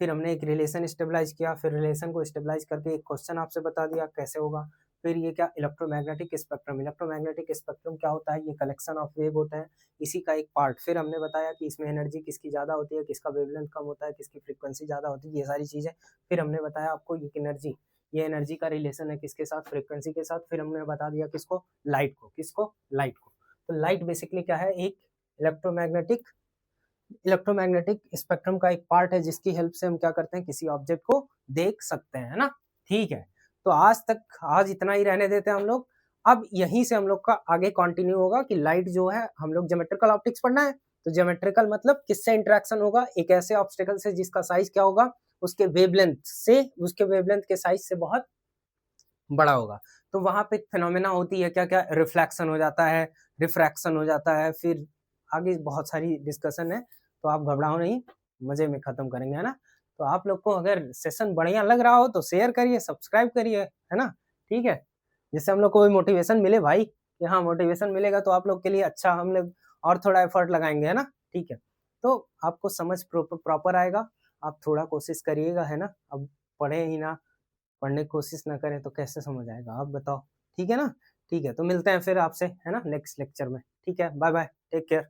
फिर हमने एक रिलेशन स्टेबलाइज किया, फिर रिलेशन को स्टेबलाइज करके एक क्वेश्चन आपसे बता दिया कैसे होगा, फिर ये क्या, इलेक्ट्रोमैग्नेटिक स्पेक्ट्रम, इलेक्ट्रोमैग्नेटिक स्पेक्ट्रम क्या होता है, ये कलेक्शन ऑफ वेव होते हैं, इसी का एक पार्ट, फिर हमने बताया कि इसमें एनर्जी किसकी ज़्यादा होती है, किसका वेवलेंथ कम होता है, किसकी फ्रीक्वेंसी ज़्यादा होती है, ये सारी चीज़ें, फिर हमने बताया आपको ये एनर्जी, ये एनर्जी का रिलेशन है किसके साथ, फ्रीक्वेंसी के साथ, फिर हमने बता दिया किसको, लाइट को, किसको, लाइट को। तो लाइट बेसिकली क्या है, एक इलेक्ट्रोमैग्नेटिक, इलेक्ट्रोमैग्नेटिक स्पेक्ट्रम का एक पार्ट है जिसकी हेल्प से हम क्या करते हैं, किसी ऑब्जेक्ट को देख सकते हैं, है ना। ठीक है, तो आज तक, आज इतना ही रहने देते हैं हम लोग। अब यहीं से हम लोग का आगे कंटिन्यू होगा कि लाइट जो है, हम लोग ज्योमेट्रिकल ऑप्टिक्स पढ़ना है, तो ज्योमेट्रिकल मतलब किससे इंटरेक्शन होगा, एक ऐसे ऑब्स्टेकल से जिसका साइज क्या होगा, उसके वेवलेंथ से, उसके वेवलेंथ के साइज से बहुत बड़ा होगा, तो वहां पे फिनोमेना होती है, क्या क्या, रिफ्लेक्शन हो जाता है, रिफ्रैक्शन हो जाता है, फिर आगे बहुत सारी डिस्कशन है, तो आप घबराओ नहीं, मजे में खत्म करेंगे, है ना। तो आप लोग को अगर सेशन बढ़िया लग रहा हो तो शेयर करिए, सब्सक्राइब करिए, है ना, ठीक है, जिससे हम लोग को भी मोटिवेशन मिले भाई, कि हाँ मोटिवेशन मिलेगा तो आप लोग के लिए अच्छा, हम लोग और थोड़ा एफर्ट लगाएंगे, है ना, ठीक है। तो आपको समझ प्रॉपर आएगा, आप थोड़ा कोशिश करिएगा, है ना, अब पढ़े ही ना, पढ़ने की कोशिश ना करें तो कैसे समझ आएगा, आप बताओ, ठीक है ना। ठीक है, तो मिलते हैं फिर आपसे, है ना, नेक्स्ट लेक्चर में, ठीक है, बाय बाय, टेक केयर।